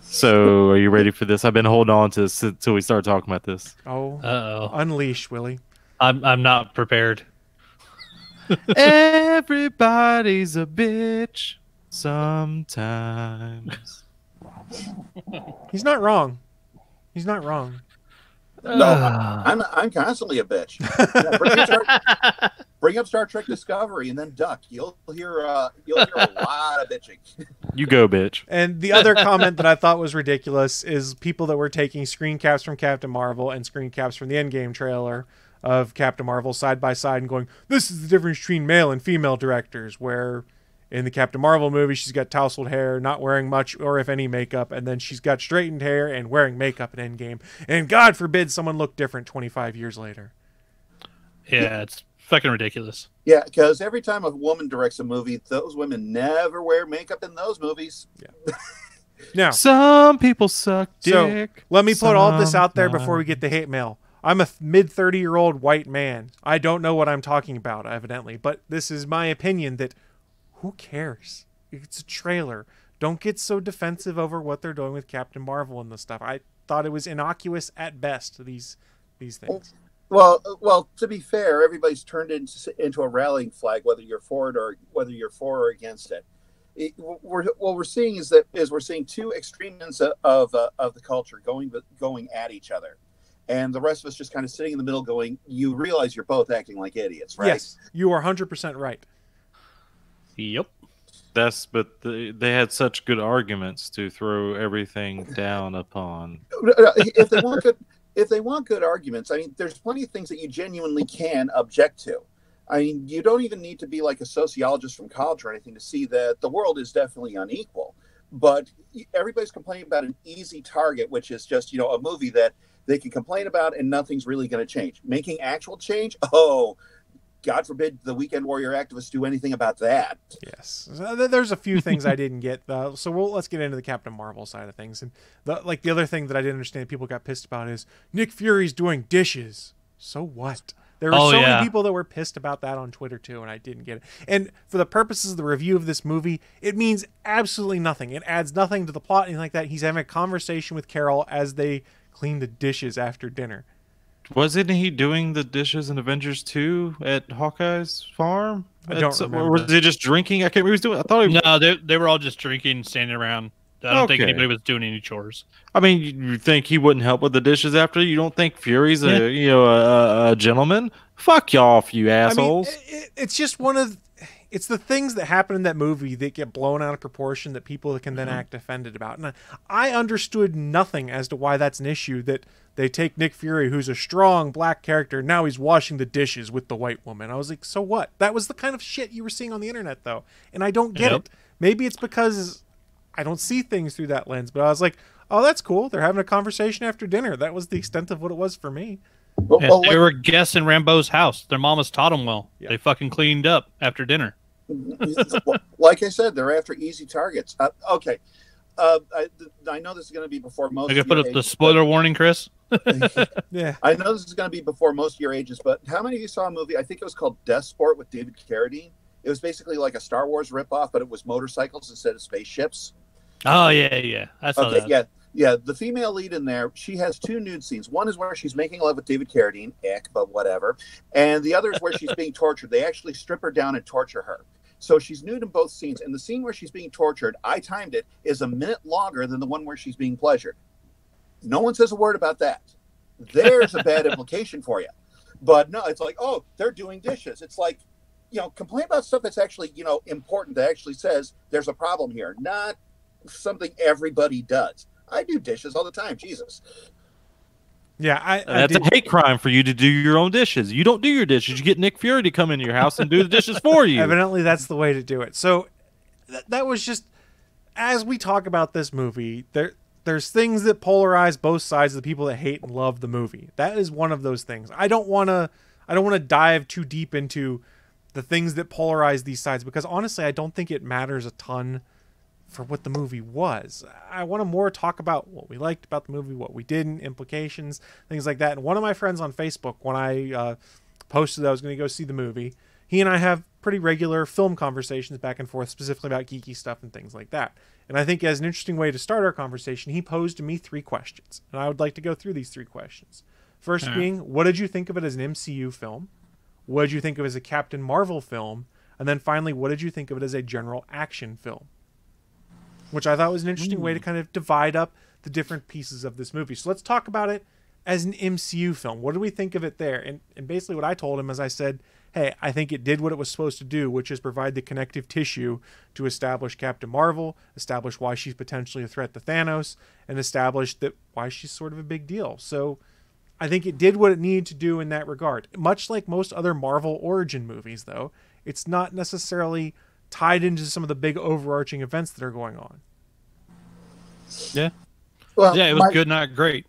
So, are you ready for this? I've been holding on to this until we start talking about this. Oh, unleash, Willie. I'm not prepared. Everybody's a bitch sometimes. He's not wrong. He's not wrong. No, I'm constantly a bitch. Yeah, bring up Star Trek Discovery and then duck. You'll hear a lot of bitching. You go, bitch. And the other comment that I thought was ridiculous is people that were taking screen caps from Captain Marvel and screen caps from the Endgame trailer of Captain Marvel side by side and going, this is the difference between male and female directors, where in the Captain Marvel movie, she's got tousled hair, not wearing much or if any makeup, and then she's got straightened hair and wearing makeup in Endgame. And God forbid someone look different 25 years later. Yeah, it's fucking ridiculous. Yeah, because every time a woman directs a movie, those women never wear makeup in those movies. Yeah. Now, some people suck dick. So let me put all this out there before we get the hate mail. I'm a mid-30-year-old white man. I don't know what I'm talking about, evidently, but this is my opinion that who cares? It's a trailer. Don't get so defensive over what they're doing with Captain Marvel and this stuff. I thought it was innocuous at best, these things. Well, to be fair, everybody's turned into a rallying flag, whether you're for it or whether you're for or against it. What we're seeing is we're seeing two extreme ends of the culture going at each other. And the rest of us just kind of sitting in the middle going, you realize you're both acting like idiots, right? Yes, you are 100% right. Yep. But they had such good arguments to throw everything down upon. If they want good arguments, I mean, there's plenty of things that you genuinely can object to. I mean, you don't even need to be like a sociologist from college or anything to see that the world is definitely unequal. But everybody's complaining about an easy target, which is just, a movie that they can complain about and nothing's really going to change. Making actual change? Oh, God forbid the weekend warrior activists do anything about that. Yes. There's a few things I didn't get. So let's get into the Captain Marvel side of things. And the other thing that I didn't understand people got pissed about is Nick Fury's doing dishes. So what? There were many people that were pissed about that on Twitter too, and I didn't get it. And for the purposes of the review of this movie, it means absolutely nothing. It adds nothing to the plot, anything like that. He's having a conversation with Carol as they clean the dishes after dinner. Wasn't he doing the dishes in Avengers 2 at Hawkeye's farm? I don't remember. Or was he just drinking? I can't remember what he was doing. No, they were all just drinking, standing around. I don't think anybody was doing any chores. I mean, you think he wouldn't help with the dishes after? You don't think Fury's a gentleman? Fuck y'all, you assholes. I mean, it's just it's the things that happen in that movie that get blown out of proportion that people can then act offended about. And I understood nothing as to why that's an issue, that they take Nick Fury, who's a strong black character, now he's washing the dishes with the white woman. I was like, so what? That was the kind of shit you were seeing on the internet, though. And I don't get it. Maybe it's because I don't see things through that lens, but I was like, oh, that's cool. They're having a conversation after dinner. That was the extent of what it was for me. They were guests in Rambo's house. Their mamas taught them well. Yeah. They fucking cleaned up after dinner. Like I said, they're after easy targets. Okay. I know this is going to be before most I can put up the spoiler warning, Chris. Yeah. I know this is going to be before most of your ages, but how many of you saw a movie, I think it was called Death Sport with David Carradine? It was basically like a Star Wars ripoff, but it was motorcycles instead of spaceships. Oh yeah. I saw Okay, that. yeah. The female lead in there, she has 2 nude scenes. One is where she's making love with David Carradine, but whatever. And the other is where she's being tortured. They actually strip her down and torture her. So she's nude in both scenes. And the scene where she's being tortured, I timed it, is a minute longer than the one where she's being pleasured. No one says a word about that. There's a bad implication for you. But no, it's like, oh, they're doing dishes. It's like, complain about stuff that's actually, important, that actually says there's a problem here, not something everybody does. I do dishes all the time. Jesus. Yeah, that's a hate crime for you to do your own dishes. You don't do your dishes. You get Nick Fury to come into your house and do the dishes for you. Evidently, that's the way to do it. So that was just, as we talk about this movie, there's things that polarize both sides of the people that hate and love the movie. That is one of those things. I don't want to dive too deep into the things that polarize these sides, because honestly, I don't think it matters a ton for what the movie was. I want to more talk about what we liked about the movie, what we didn't, implications, things like that. And one of my friends on Facebook, when I posted that I was going to go see the movie, he and I have pretty regular film conversations back and forth, specifically about geeky stuff and things like that. And I think as an interesting way to start our conversation, he posed to me 3 questions. And I would like to go through these 3 questions. First being, what did you think of it as an MCU film? What did you think of it as a Captain Marvel film? And then finally, what did you think of it as a general action film? Which I thought was an interesting way to kind of divide up the different pieces of this movie. So let's talk about it as an MCU film. What do we think of it there? And basically what I told him is I said, hey, I think it did what it was supposed to do, which is provide the connective tissue to establish Captain Marvel, establish why she's potentially a threat to Thanos, and establish that why she's sort of a big deal. So I think it did what it needed to do in that regard. Much like most other Marvel origin movies, though, it's not necessarily tied into some of the big overarching events that are going on. Yeah. Well, yeah, it was good, not great.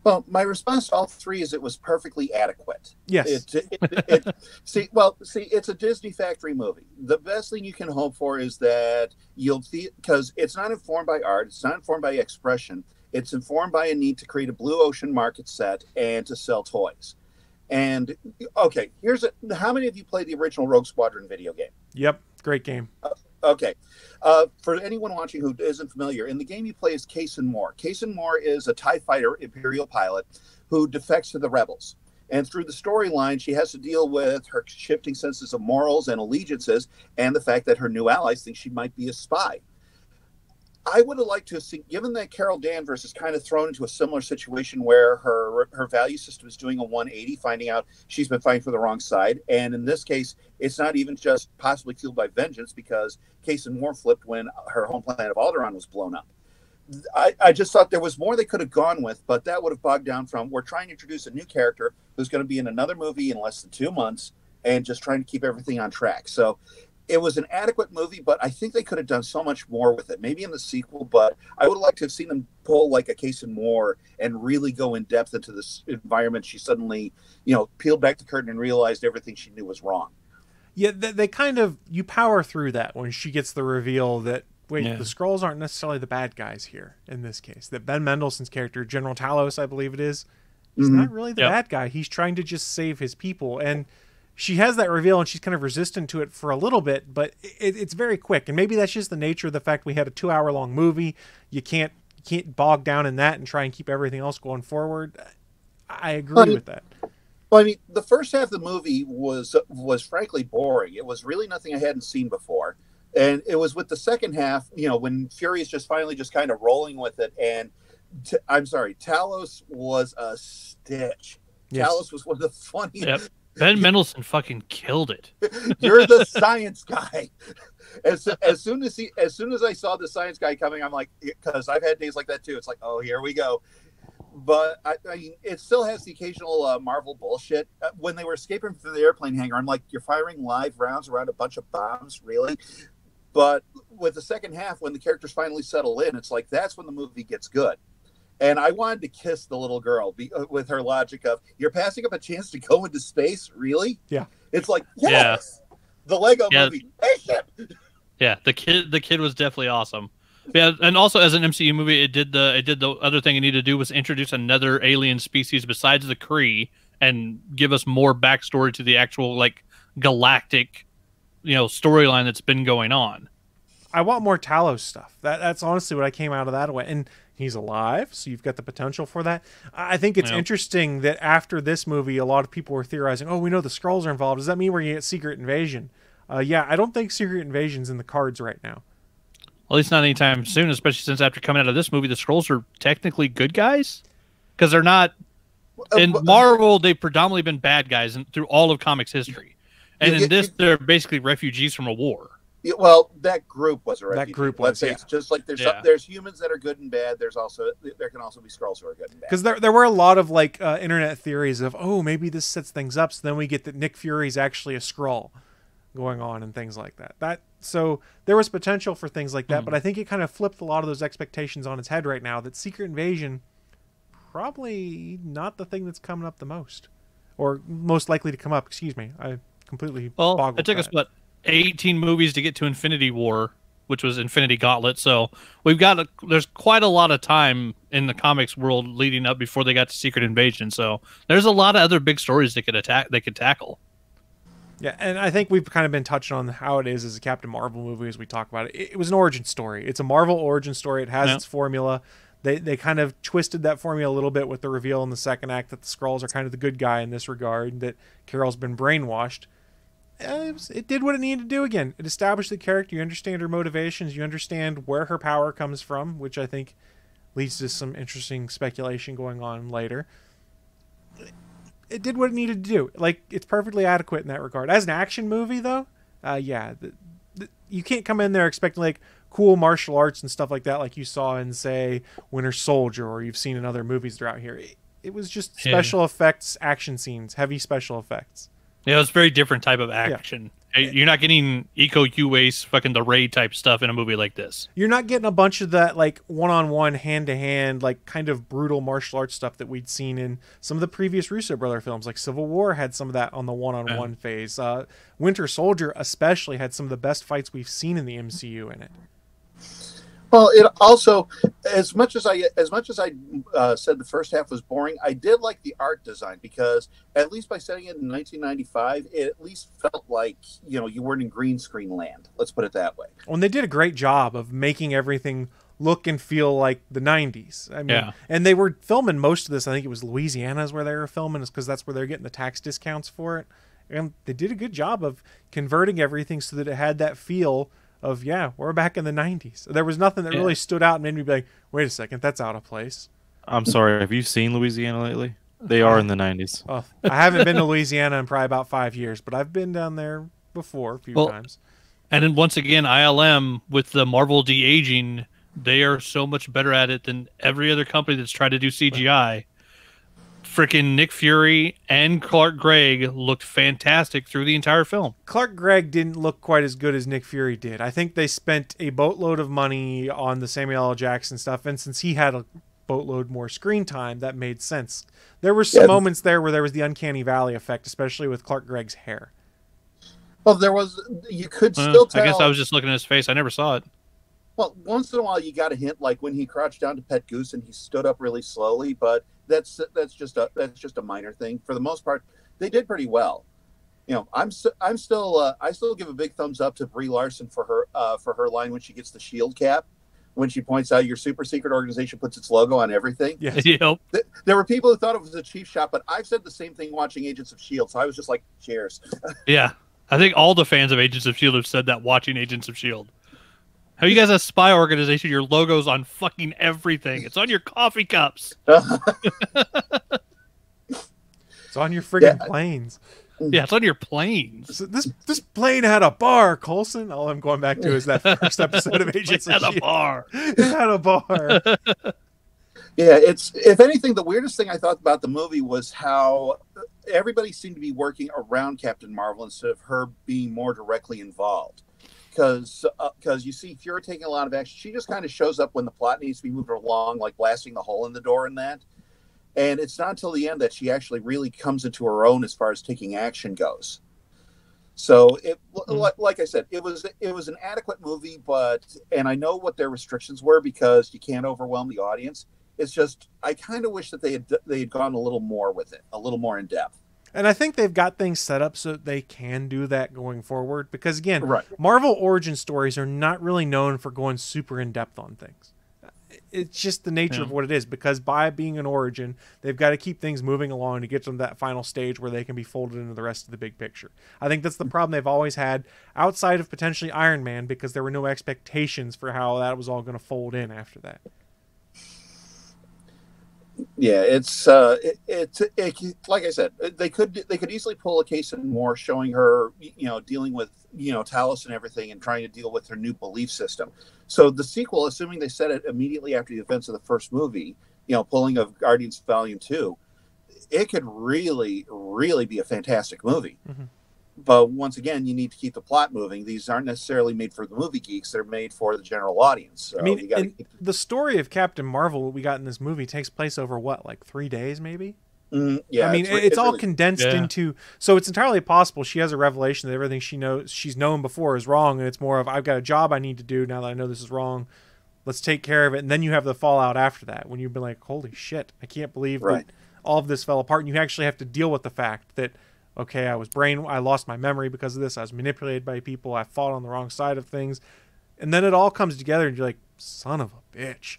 Well, my response to all 3 is it was perfectly adequate. Yes. See, it's a Disney factory movie. The best thing you can hope for is that you'll see, because it's not informed by art, it's not informed by expression, it's informed by a need to create a blue ocean market set and to sell toys. And okay, how many of you played the original Rogue Squadron video game? Yep, great game. Okay. For anyone watching who isn't familiar, in the game you play as Kason Moore. Kason Moore is a TIE fighter Imperial pilot who defects to the rebels. And through the storyline, she has to deal with her shifting senses of morals and allegiances and the fact that her new allies think she might be a spy. I would have liked to have seen, given that Carol Danvers is kind of thrown into a similar situation where her value system is doing a 180, finding out she's been fighting for the wrong side. And in this case, it's not even just possibly fueled by vengeance, because Kason Moore flipped when her home planet of Alderaan was blown up. I just thought there was more they could have gone with, but that would have bogged down from, we're trying to introduce a new character who's going to be in another movie in less than 2 months and just trying to keep everything on track. So it was an adequate movie, but I think they could have done so much more with it. Maybe in the sequel, but I would have liked to have seen them pull like a Kason Moore and really go in depth into this environment. She suddenly, peeled back the curtain and realized everything she knew was wrong. Yeah, they kind of, you power through that when she gets the reveal that, the Skrulls aren't necessarily the bad guys here in this case. That Ben Mendelsohn's character, General Talos, I believe it is, he's not really the bad guy. He's trying to just save his people. And she has that reveal and she's kind of resistant to it for a little bit, but it's very quick. And maybe that's just the nature of the fact we had a 2-hour-long movie. You can't bog down in that and try and keep everything else going forward. I agree with that. Well, I mean, the first half of the movie was frankly boring. It was really nothing I hadn't seen before. And it was with the second half, when Fury is just finally just kind of rolling with it. And Talos was a stitch. Yes. Talos was one of the funniest. Yep. Ben Mendelsohn fucking killed it. You're the science guy. As soon as I saw the science guy coming, I'm like, because I've had days like that too. It's like, oh, here we go. But I mean, it still has the occasional Marvel bullshit. When they were escaping from the airplane hangar, I'm like, you're firing live rounds around a bunch of bombs, really? But with the second half, when the characters finally settle in, it's like that's when the movie gets good. And I wanted to kiss the little girl with her logic of, you're passing up a chance to go into space, really? Yeah. It's like, yes, the Lego movie. Spaceship. Yeah, the kid was definitely awesome. Yeah, and also as an MCU movie, it did the other thing it needed to do was introduce another alien species besides the Kree and give us more backstory to the actual galactic storyline that's been going on. I want more Talos stuff. That's honestly what I came out of that way. And he's alive, so you've got the potential for that. I think it's interesting that after this movie, a lot of people were theorizing, oh, we know the Skrulls are involved. Does that mean we're going to get Secret Invasion? Yeah, I don't think Secret Invasion's in the cards right now. At least not anytime soon, especially since after coming out of this movie, the Skrulls are technically good guys. Because they're not... In Marvel, they've predominantly been bad guys through all of comics history. And in this, they're basically refugees from a war. Well, that group was a refugee. That group was, It's just like there's humans that are good and bad. There can also be Skrulls who are good and bad. Because there were a lot of internet theories of, oh, maybe this sets things up. So then we get that Nick Fury's actually a Skrull going on and things like that. So there was potential for things like that, but I think it kind of flipped a lot of those expectations on its head right now. That Secret Invasion probably not the thing that's coming up the most, or most likely to come up. Excuse me, I completely boggled. It took us 18 movies to get to Infinity War, which was Infinity Gauntlet. So there's quite a lot of time in the comics world leading up before they got to Secret Invasion. So there's a lot of other big stories they could tackle. Yeah, and I think we've kind of been touching on how it is as a Captain Marvel movie as we talk about it. It was an origin story. It's a Marvel origin story. It has its formula. They kind of twisted that formula a little bit with the reveal in the second act that the Skrulls are kind of the good guy in this regard, that Carol's been brainwashed. It did what it needed to do again. It established the character. You understand her motivations. You understand where her power comes from, which I think leads to some interesting speculation going on later. It did what it needed to do. It's perfectly adequate in that regard. As an action movie, though, you can't come in there expecting cool martial arts and stuff like that, like you saw in, say, Winter Soldier, or you've seen in other movies throughout here. It was just special effects, action scenes, heavy special effects. Yeah, it's a very different type of action. Yeah. You're not getting Iko Uwais, fucking the Raid type stuff in a movie like this. You're not getting a bunch of that one-on-one, hand-to-hand, kind of brutal martial arts stuff that we'd seen in some of the previous Russo brother films. Like Civil War had some of that on the one-on-one phase. Winter Soldier especially had some of the best fights we've seen in the MCU in it. Well, it also, as much as I said the first half was boring, I did like the art design, because at least by setting it in 1995, it at least felt like you weren't in green screen land. Let's put it that way. Well, and they did a great job of making everything look and feel like the 90s. I mean, and they were filming most of this. I think it was Louisiana is where they were filming, is because that's where they're getting the tax discounts for it. And they did a good job of converting everything so that it had that feel of, we're back in the 90s. There was nothing that really stood out and made me be like, wait a second, that's out of place. I'm sorry, have you seen Louisiana lately? They are in the 90s. Oh, I haven't been to Louisiana in probably about 5 years, but I've been down there before a few times. And then once again, ILM, with the Marvel de-aging, they are so much better at it than every other company that's tried to do CGI. Freaking Nick Fury and Clark Gregg looked fantastic through the entire film. Clark Gregg didn't look quite as good as Nick Fury did. I think they spent a boatload of money on the Samuel L. Jackson stuff, and since he had a boatload more screen time, that made sense. There were some moments there where there was the uncanny valley effect, especially with Clark Gregg's hair. Well, you could still tell. I guess I was just looking at his face. I never saw it. Well, once in a while you got a hint, like when he crouched down to pet Goose and he stood up really slowly, but that's just a minor thing. For the most part, they did pretty well. I still give a big thumbs up to Brie Larson for her line when she gets the shield cap, when she points out your super secret organization puts its logo on everything. Yeah. Yep. There were people who thought it was a cheap shot, but I've said the same thing watching Agents of S.H.I.E.L.D., so I was just like, cheers. Yeah. I think all the fans of Agents of S.H.I.E.L.D. have said that watching Agents of S.H.I.E.L.D. How you guys a spy organization? Your logo's on fucking everything. It's on your coffee cups. It's on your friggin' planes. Yeah, it's on your planes. So this plane had a bar, Coulson. All I'm going back to is that first episode of Agents of S.H.I.E.L.D. It had a bar. It had a bar. Yeah, if anything, the weirdest thing I thought about the movie was how everybody seemed to be working around Captain Marvel instead of her being more directly involved. Because you see Fury taking a lot of action. She just kind of shows up when the plot needs to be moved along, like blasting the hole in the door and that. And it's not until the end that she actually really comes into her own as far as taking action goes. So, like I said, it was an adequate movie, and I know what their restrictions were because you can't overwhelm the audience. It's just I kind of wish that they had gone a little more with it, a little more in depth. And I think they've got things set up so that they can do that going forward. Because, again, Right. Marvel origin stories are not really known for going super in-depth on things. It's just the nature of what it is. Because by being an origin, they've got to keep things moving along to get to that final stage where they can be folded into the rest of the big picture. I think that's the problem they've always had outside of potentially Iron Man, because there were no expectations for how that was all going to fold in after that. Yeah, it's like I said, they could easily pull a case in Moore showing her, dealing with, Talos and everything and trying to deal with her new belief system. So the sequel, assuming they set it immediately after the events of the first movie, pulling of Guardians Volume 2, it could really, really be a fantastic movie. Mm-hmm. But once again, you need to keep the plot moving. These aren't necessarily made for the movie geeks. They're made for the general audience. So the story of Captain Marvel, what we got in this movie, takes place over what, like 3 days maybe? Yeah. I mean, it's all really condensed into... So it's entirely possible she has a revelation that everything she's known before is wrong, and it's more of, I've got a job I need to do now that I know this is wrong. Let's take care of it. And then you have the fallout after that, when you've been like, holy shit, I can't believe that all of this fell apart. And you actually have to deal with the fact that, okay, I lost my memory because of this. I was manipulated by people. I fought on the wrong side of things. And then it all comes together and you're like, son of a bitch.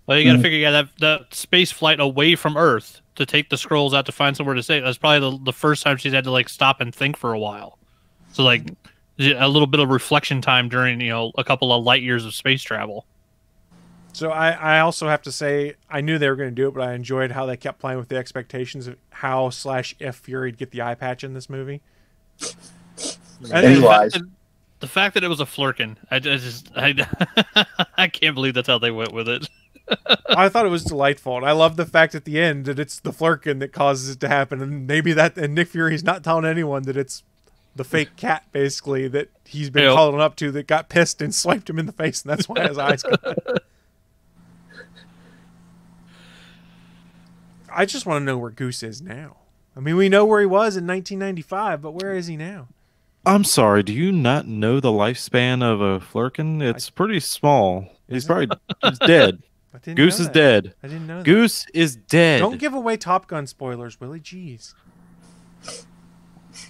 Well, you got to figure, that space flight away from Earth to take the scrolls out to find somewhere to stay. That's probably the first time she's had to stop and think for a while. So a little bit of reflection time during, a couple of light years of space travel. So I also have to say, I knew they were going to do it, but I enjoyed how they kept playing with the expectations of how / if Fury'd get the eye patch in this movie. The fact that it was a flirkin, I can't believe that's how they went with it. I thought it was delightful, and I love the fact at the end that it's the flirkin that causes it to happen, and maybe and Nick Fury's not telling anyone that it's the fake cat, basically, that he's been calling up to, that got pissed and swiped him in the face, and that's why his eyes got... I just want to know where Goose is now. I mean, we know where he was in 1995, but where is he now? I'm sorry, do you not know the lifespan of a flirkin? It's pretty small. He's dead. Goose is dead. I didn't know that. Goose is dead. Don't give away Top Gun spoilers, Willie. Jeez.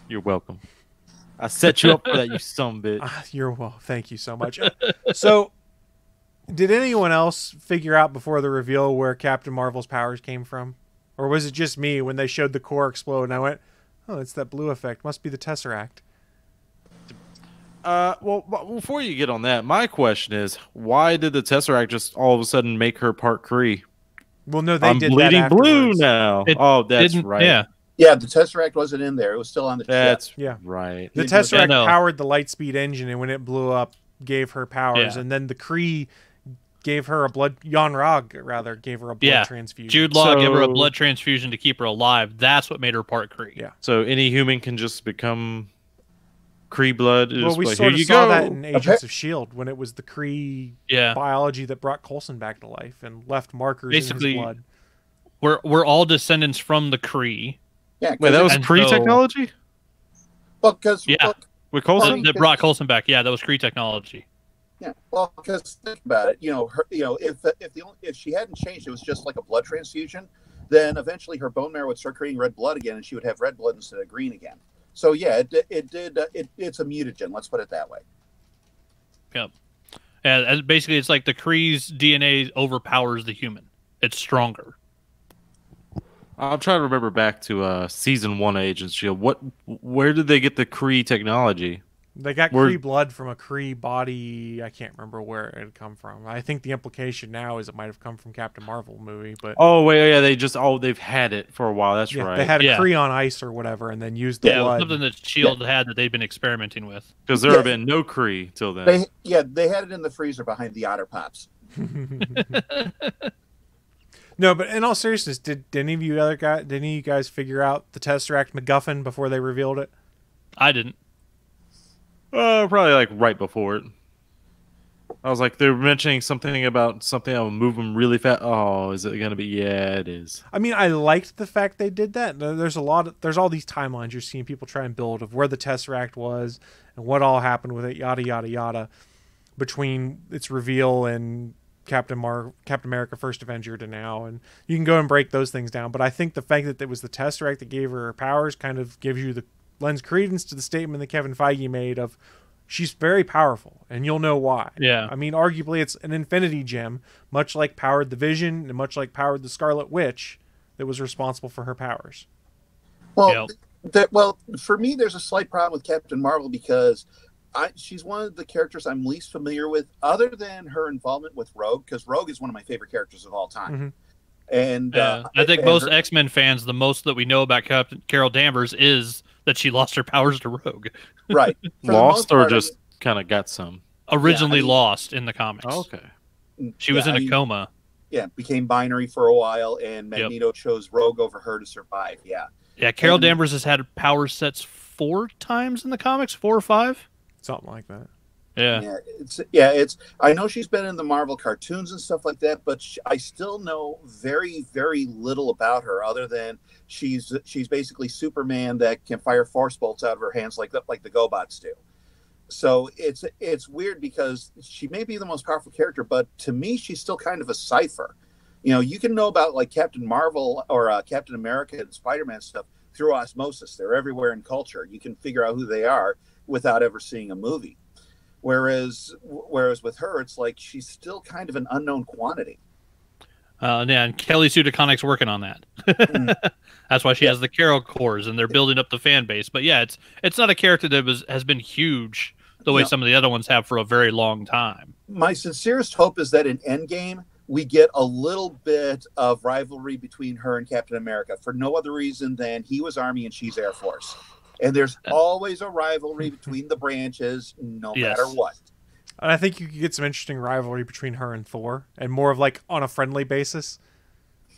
You're welcome. I set you up for that, you sumbitch. You're well. Thank you so much. So, did anyone else figure out before the reveal where Captain Marvel's powers came from? Or was it just me when they showed the core explode and I went, oh, it's that blue effect. Must be the Tesseract. Well, before you get on that, my question is, why did the Tesseract just all of a sudden make her part Kree? Well, no, they I'm did bleeding that blue afterwards. now. That's right. Yeah, the Tesseract wasn't in there. It was still on the chest. Right. The Tesseract powered the Lightspeed engine, and when it blew up, gave her powers. And then the Kree gave her Yon-Rogg gave her a blood transfusion. Jude Law gave her a blood transfusion to keep her alive. That's what made her part Kree. Yeah. So any human can just become Kree blood. Well, we sort of saw that in Agents of S.H.I.E.L.D. when it was the Kree biology that brought Coulson back to life and left markers in his blood. We're all descendants from the Kree. Yeah. Wait, that was Kree technology? Well, because with Coulson, that brought Coulson back. Yeah, that was Kree technology. Yeah, well, because think about it. If she hadn't changed, it was just like a blood transfusion. Then eventually her bone marrow would start creating red blood again, and she would have red blood instead of green again. So yeah, it's a mutagen. Let's put it that way. Yep. Yeah, basically, it's like the Kree's DNA overpowers the human. It's stronger. I'm trying to remember back to season 1 of Agents of S.H.I.E.L.D. Where did they get the Kree technology? They got Kree blood from a Kree body. I can't remember where it had come from. I think the implication now is it might have come from Captain Marvel movie. But they've had it for a while. That's right. They had a Kree on ice or whatever, and then used the blood. Something that S.H.I.E.L.D. had that they've been experimenting with. Because there have been no Kree till then. They had it in the freezer behind the Otter Pops. No, but in all seriousness, did any of you guys figure out the Tesseract MacGuffin before they revealed it? I didn't. Probably right before it. I was like, they're mentioning something about something that will move them really fast. Oh, is it going to be? Yeah, it is. I mean, I liked the fact they did that. There's all these timelines you're seeing people try and build of where the Tesseract was and what all happened with it, yada, yada, yada, between its reveal and Captain America First Avenger to now, and you can go and break those things down. But I think the fact that it was the Tesseract that gave her powers kind of gives you lends credence to the statement that Kevin Feige made of she's very powerful, and you'll know why. Yeah. I mean, arguably it's an Infinity Gem, much like powered the Vision and much like powered the Scarlet Witch, that was responsible for her powers. Well, for me, there's a slight problem with Captain Marvel because she's one of the characters I'm least familiar with, other than her involvement with Rogue, because Rogue is one of my favorite characters of all time. Mm-hmm. And I think most X-Men fans, the most that we know about Carol Danvers is that she lost her powers to Rogue. Right. Lost or just kind of got some? Originally lost in the comics. Oh, okay. She was in a coma. Yeah, became binary for a while, and Magneto chose Rogue over her to survive. Yeah. Yeah, Carol Danvers has had power sets 4 times in the comics, 4 or 5. Something like that. Yeah. It's. I know she's been in the Marvel cartoons and stuff like that, but I still know very, very little about her, other than she's basically Superman that can fire force bolts out of her hands like the GoBots do. So it's weird because she may be the most powerful character, but to me, she's still kind of a cipher. You know, you can know about like Captain Marvel or Captain America and Spider-Man stuff through osmosis. They're everywhere in culture. You can figure out who they are without ever seeing a movie. Whereas with her, it's like she's still kind of an unknown quantity. And Kelly Sue DeConnick's working on that. That's why she has the Carol cores, and they're building up the fan base. But yeah, it's not a character that has been huge the way some of the other ones have for a very long time. My sincerest hope is that in Endgame, we get a little bit of rivalry between her and Captain America for no other reason than he was Army and she's Air Force. And there's always a rivalry between the branches, no matter what. And I think you could get some interesting rivalry between her and Thor, and more of like on a friendly basis.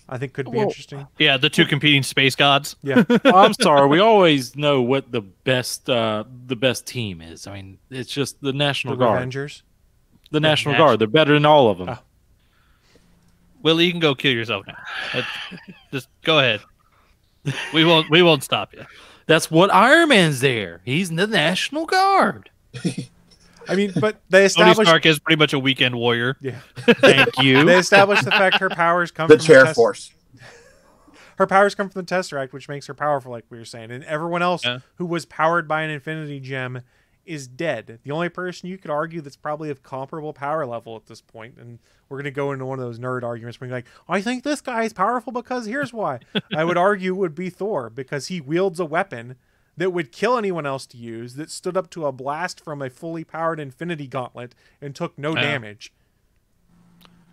I think could be interesting. Yeah, the 2 competing space gods. Yeah. I'm sorry. We always know what the best team is. I mean, it's just the National Guard. Avengers. The National Guard. They're better than all of them. Oh. Willie, you can go kill yourself now. Just go ahead. We won't stop you. That's what Iron Man's there. He's in the National Guard. I mean, but they established Tony Stark is pretty much a weekend warrior. Yeah. Thank you. They established the fact her powers come from the Chair Force. Her powers come from the Tesseract, which makes her powerful, like we were saying. And everyone else who was powered by an Infinity Gem is dead. The only person you could argue that's probably of comparable power level at this point, and we're going to go into one of those nerd arguments where you're like, I think this guy is powerful because here's why. I would argue would be Thor, because he wields a weapon that would kill anyone else to use, that stood up to a blast from a fully powered Infinity Gauntlet and took no damage.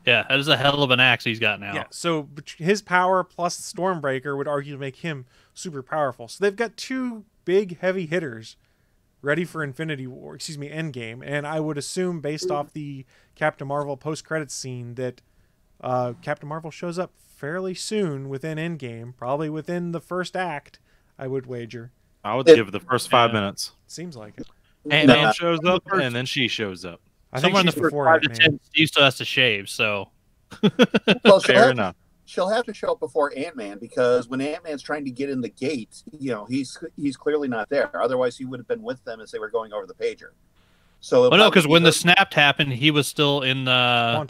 Yeah, that is a hell of an axe he's got now. Yeah, so his power plus Stormbreaker would argue to make him super powerful. So they've got 2 big heavy hitters ready for Endgame, and I would assume based off the Captain Marvel post-credits scene that Captain Marvel shows up fairly soon within Endgame, probably within the first act, I would wager. I would give the first 5 minutes. Seems like it. Ant-Man shows up, and then she shows up. I think Somewhere in the she's first before 5 to Ant-Man. 10, Steve still has to shave, so... Well, Fair enough. She'll have to show up before Ant-Man, because when Ant-Man's trying to get in the gate, you know, he's clearly not there. Otherwise, he would have been with them as they were going over the pager. So, no, because when the snapped happened, he was still in the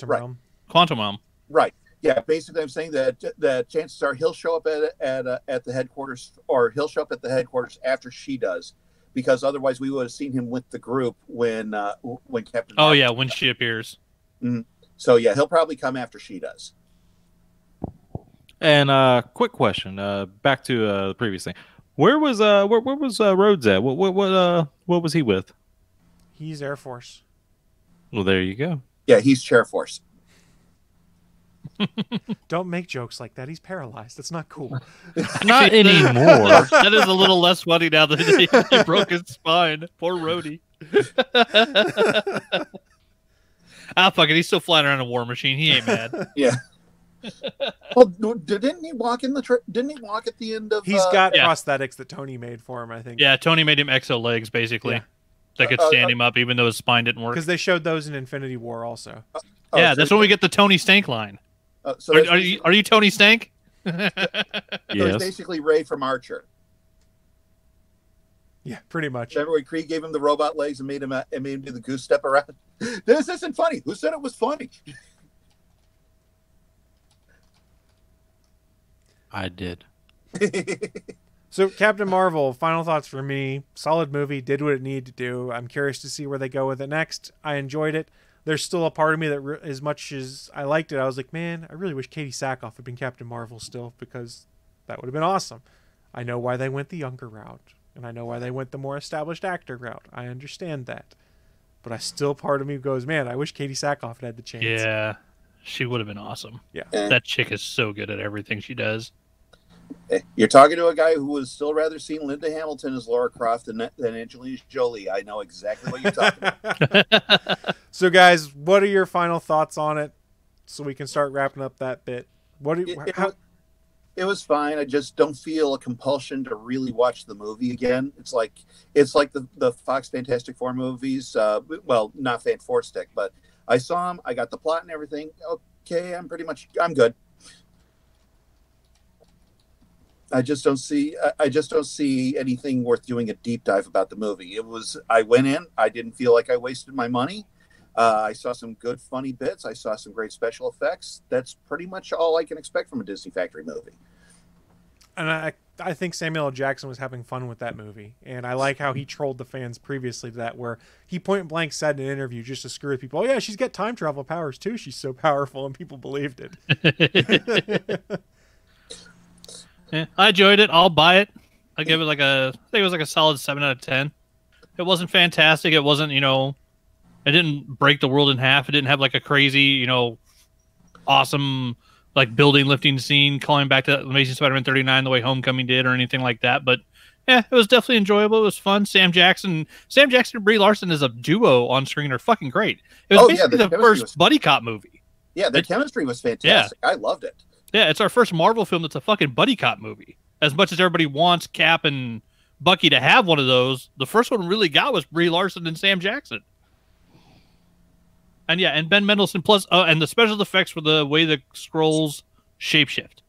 Quantum Realm. Right. Yeah. Basically, I'm saying that chances are he'll show up at the headquarters, or he'll show up at the headquarters after she does, because otherwise we would have seen him with the group when Captain. Oh yeah, when she appears. Mm-hmm. So yeah, he'll probably come after she does. And quick question, back to the previous thing. Where was Rhodes at? What was he with? He's Air Force. Well, there you go. Yeah, he's Chair Force. Don't make jokes like that. He's paralyzed. That's not cool. Not anymore. That is a little less funny now that he broke his spine. Poor Rhodey. Fuck it. He's still flying around a war machine. He ain't mad. Yeah. Well, didn't he walk in the? Didn't he walk at the end of? He's got prosthetics that Tony made for him, I think. Yeah, Tony made him exo legs basically. Yeah. That could stand him up, even though his spine didn't work. Because they showed those in Infinity War also. Yeah, that's when we get the Tony Stank line. So are you Tony Stank? Yes. So he's basically Ray from Archer. Yeah, pretty much. Remember when Kree gave him the robot legs and made him do the goose step around? This isn't funny. Who said it was funny? I did. So Captain Marvel, final thoughts for me. Solid movie, did what it needed to do. I'm curious to see where they go with it next. I enjoyed it. There's still a part of me that, as much as I liked it, I was like, man, I really wish Katie Sackhoff had been Captain Marvel still, because that would have been awesome. I know why they went the younger route, and I know why they went the more established actor route. I understand that. But I still, part of me goes, man, I wish Katie Sackhoff had the chance. Yeah, she would have been awesome. Yeah. That chick is so good at everything she does. You're talking to a guy who would still rather seen Linda Hamilton as Lara Croft than Angelina Jolie. I know exactly what you're talking about. So, guys, what are your final thoughts on it, so we can start wrapping up that bit? It was fine. I just don't feel a compulsion to really watch the movie again. It's like the Fox Fantastic Four movies. Well, not Fan4stick, but I saw them. I got the plot and everything. Okay, I'm good. I just don't see anything worth doing a deep dive about the movie. I went in. I didn't feel like I wasted my money. I saw some good, funny bits. I saw some great special effects. That's pretty much all I can expect from a Disney Factory movie. And I think Samuel L. Jackson was having fun with that movie. And I like how he trolled the fans previously to that, where he point blank said in an interview, just to screw with people, oh yeah, she's got time travel powers too. She's so powerful, and people believed it. Yeah, I enjoyed it. I'll buy it. I give it I think it was like a solid 7 out of 10. It wasn't fantastic. It wasn't, it didn't break the world in half. It didn't have like a crazy, awesome like building lifting scene calling back to Amazing Spider-Man 39 the way Homecoming did or anything like that. But yeah, it was definitely enjoyable. It was fun. Sam Jackson and Brie Larson as a duo on screen are fucking great. It was basically the first buddy cop movie. Yeah, the chemistry was fantastic. Yeah. I loved it. Yeah, it's our first Marvel film that's a fucking buddy cop movie. As much as everybody wants Cap and Bucky to have one of those, the first one really got was Brie Larson and Sam Jackson. And yeah, and Ben Mendelsohn plus, and the special effects for the way the Skrulls shapeshift.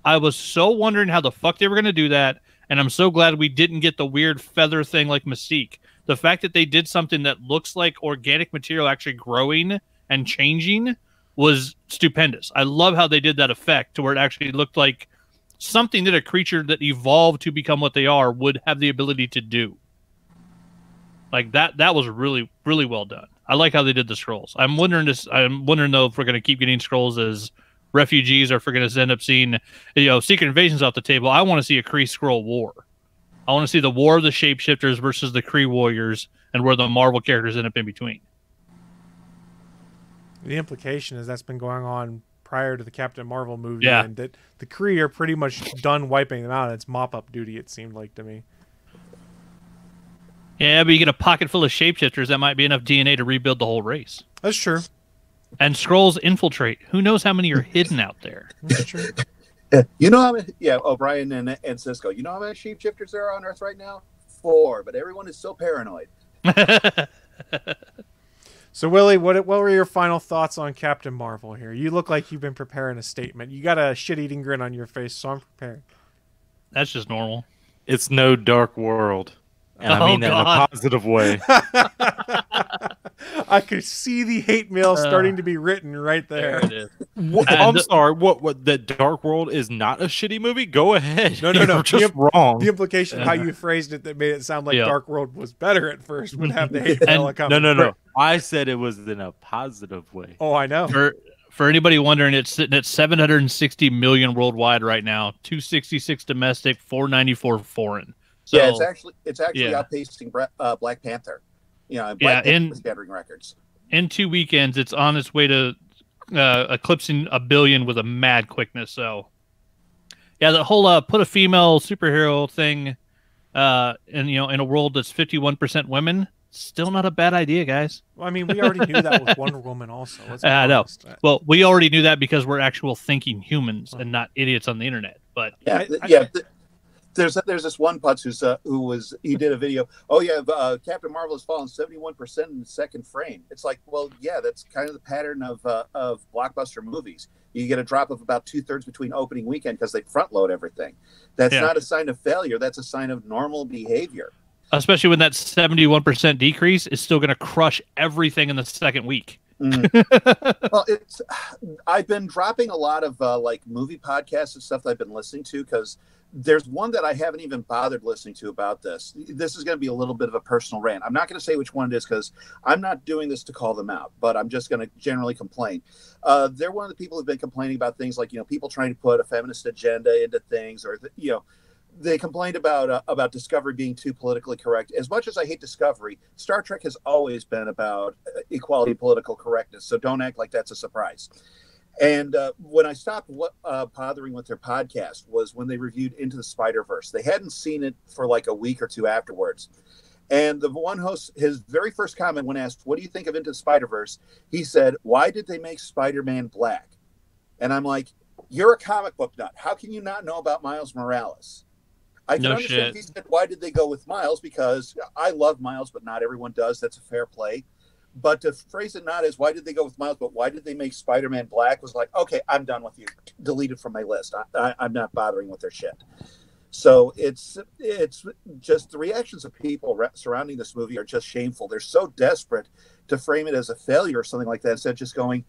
I was so wondering how the fuck they were going to do that, and I'm so glad we didn't get the weird feather thing like Mystique. The fact that they did something that looks like organic material actually growing and changing was stupendous. I love how they did that effect to where it actually looked like something that a creature that evolved to become what they are would have the ability to do. Like that was really, really well done. I like how they did the Skrulls. I'm wondering though if we're going to keep getting Skrulls as refugees or if we're going to end up seeing, Secret Invasion's off the table. I want to see a Kree-Skrull war. I want to see the war of the shapeshifters versus the Kree warriors and where the Marvel characters end up in between. The implication is that's been going on prior to the Captain Marvel movie, and that the Kree are pretty much done wiping them out. It's mop-up duty, it seemed like to me. Yeah, but you get a pocket full of shapeshifters, that might be enough DNA to rebuild the whole race. That's true. And Skrulls infiltrate. Who knows how many are hidden out there? That's true. You know how many, O'Brien and Cisco, you know how many shapeshifters there are on Earth right now? 4, but everyone is so paranoid. So, Willie, what were your final thoughts on Captain Marvel here? You look like you've been preparing a statement. You got a shit-eating grin on your face, so I'm prepared. That's just normal. It's no dark world. And I mean that in a positive way. I could see the hate mail starting to be written right there. There it is. I'm sorry. What? That Dark World is not a shitty movie? Go ahead. No. You're just wrong. The implication of how you phrased it that made it sound like Dark World was better at first would have the hate mail come. No. I said it was in a positive way. Oh, I know. For anybody wondering, it's sitting at 760 million worldwide right now. 266 domestic, 494 foreign. So, yeah, it's actually outpacing Black Panther. Black Panther was gathering records. In 2 weekends, it's on its way to eclipsing 1 billion with a mad quickness. So, yeah, the whole put a female superhero thing, in a world that's 51% women, still not a bad idea, guys. Well, I mean, we already knew that with Wonder Woman, also. I know. Well, we already knew that because we're actual thinking humans and not idiots on the internet. But There's this one putz he did a video. Oh yeah, Captain Marvel has fallen 71% in the second frame. It's like, well, yeah, that's kind of the pattern of blockbuster movies. You get a drop of about 2/3 between opening weekend because they front load everything. That's not a sign of failure. That's a sign of normal behavior. Especially when that 71% decrease is still going to crush everything in the second week. Well, I've been dropping a lot of like movie podcasts and stuff that I've been listening to because there's one that I haven't even bothered listening to about this. This is going to be a little bit of a personal rant. I'm not going to say which one it is because I'm not doing this to call them out, but I'm just going to generally complain. They're one of the people who've been complaining about things like, people trying to put a feminist agenda into things, or, they complained about Discovery being too politically correct. As much as I hate Discovery, Star Trek has always been about equality and political correctness, so don't act like that's a surprise. And when I stopped bothering with their podcast was when they reviewed Into the Spider-Verse. They hadn't seen it for like a week or two afterwards. And the one host, his very first comment when asked, what do you think of Into the Spider-Verse? He said, why did they make Spider-Man black? And I'm like, you're a comic book nut. How can you not know about Miles Morales? I can understand if he said, why did they go with Miles? Because I love Miles, but not everyone does. That's a fair play. But to phrase it not as why did they go with Miles, but why did they make Spider-Man black was like, okay, I'm done with you. Delete it from my list. I'm not bothering with their shit. So it's just the reactions of people surrounding this movie are just shameful. They're so desperate to frame it as a failure or something like that instead of just going,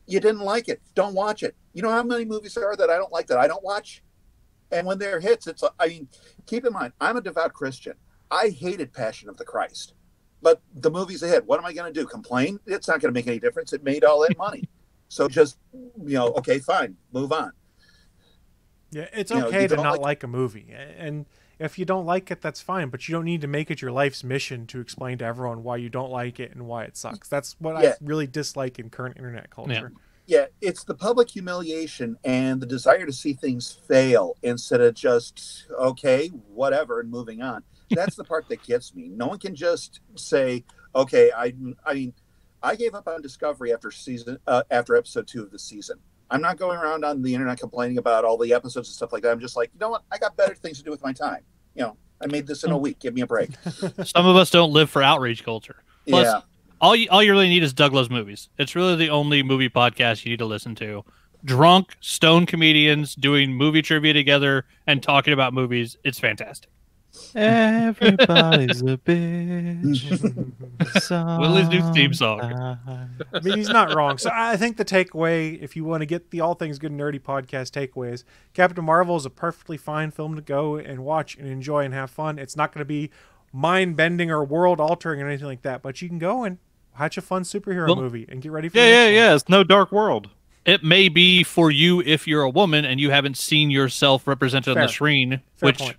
you didn't like it, don't watch it. You know how many movies there are that I don't like that I don't watch? And when they're hits, keep in mind, I'm a devout Christian. I hated Passion of the Christ. But the movie's ahead. What am I going to do? Complain? It's not going to make any difference. It made all that money. So just, okay, fine. Move on. Yeah, it's okay to not like a movie. And if you don't like it, that's fine. But you don't need to make it your life's mission to explain to everyone why you don't like it and why it sucks. That's what I really dislike in current internet culture. Yeah, it's the public humiliation and the desire to see things fail instead of just, okay, whatever, and moving on. That's the part that gets me. No one can just say, okay, I mean, I gave up on Discovery after episode 2 of the season. I'm not going around on the internet complaining about all the episodes and stuff like that. I'm just like, you know what? I got better things to do with my time. I made this in a week. Give me a break. Some of us don't live for outrage culture. Plus, all you really need is Doug Loves Movies. It's really the only movie podcast you need to listen to. Drunk, stone comedians doing movie trivia together and talking about movies. It's fantastic. Everybody's a bitch. Willie's new theme song. I mean, he's not wrong. So I think the takeaway, if you want to get the All Things Good Nerdy podcast takeaway, is Captain Marvel is a perfectly fine film to go and watch and enjoy and have fun. It's not going to be mind-bending or world-altering or anything like that, but you can go and watch a fun superhero movie and get ready for it's no dark world. It may be for you if you're a woman and you haven't seen yourself represented on the screen, which point.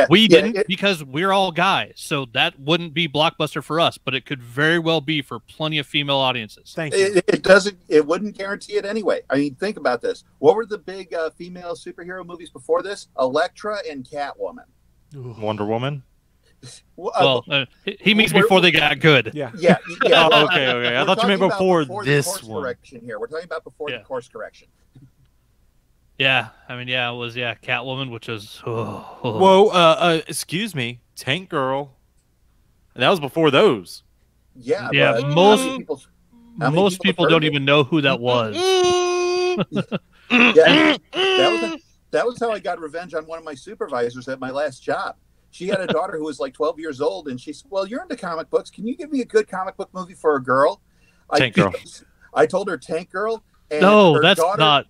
We didn't because we're all guys, so that wouldn't be blockbuster for us, but it could very well be for plenty of female audiences. Thank you. It wouldn't guarantee it anyway. I mean, think about this. What were the big female superhero movies before this? Elektra and Catwoman. Wonder Woman. Well, he means before they got good. Yeah. Oh, okay. I thought you meant before this one. Correction here. We're talking about before the course correction. Yeah, I mean, it was Catwoman, which was whoa. Excuse me, Tank Girl. That was before those. Yeah. Most people don't even know who that was. That was how I got revenge on one of my supervisors at my last job. She had a daughter who was like 12 years old, and she said, "Well, you're into comic books. Can you give me a good comic book movie for a girl?" Tank Girl. I told her Tank Girl. And no, that's not.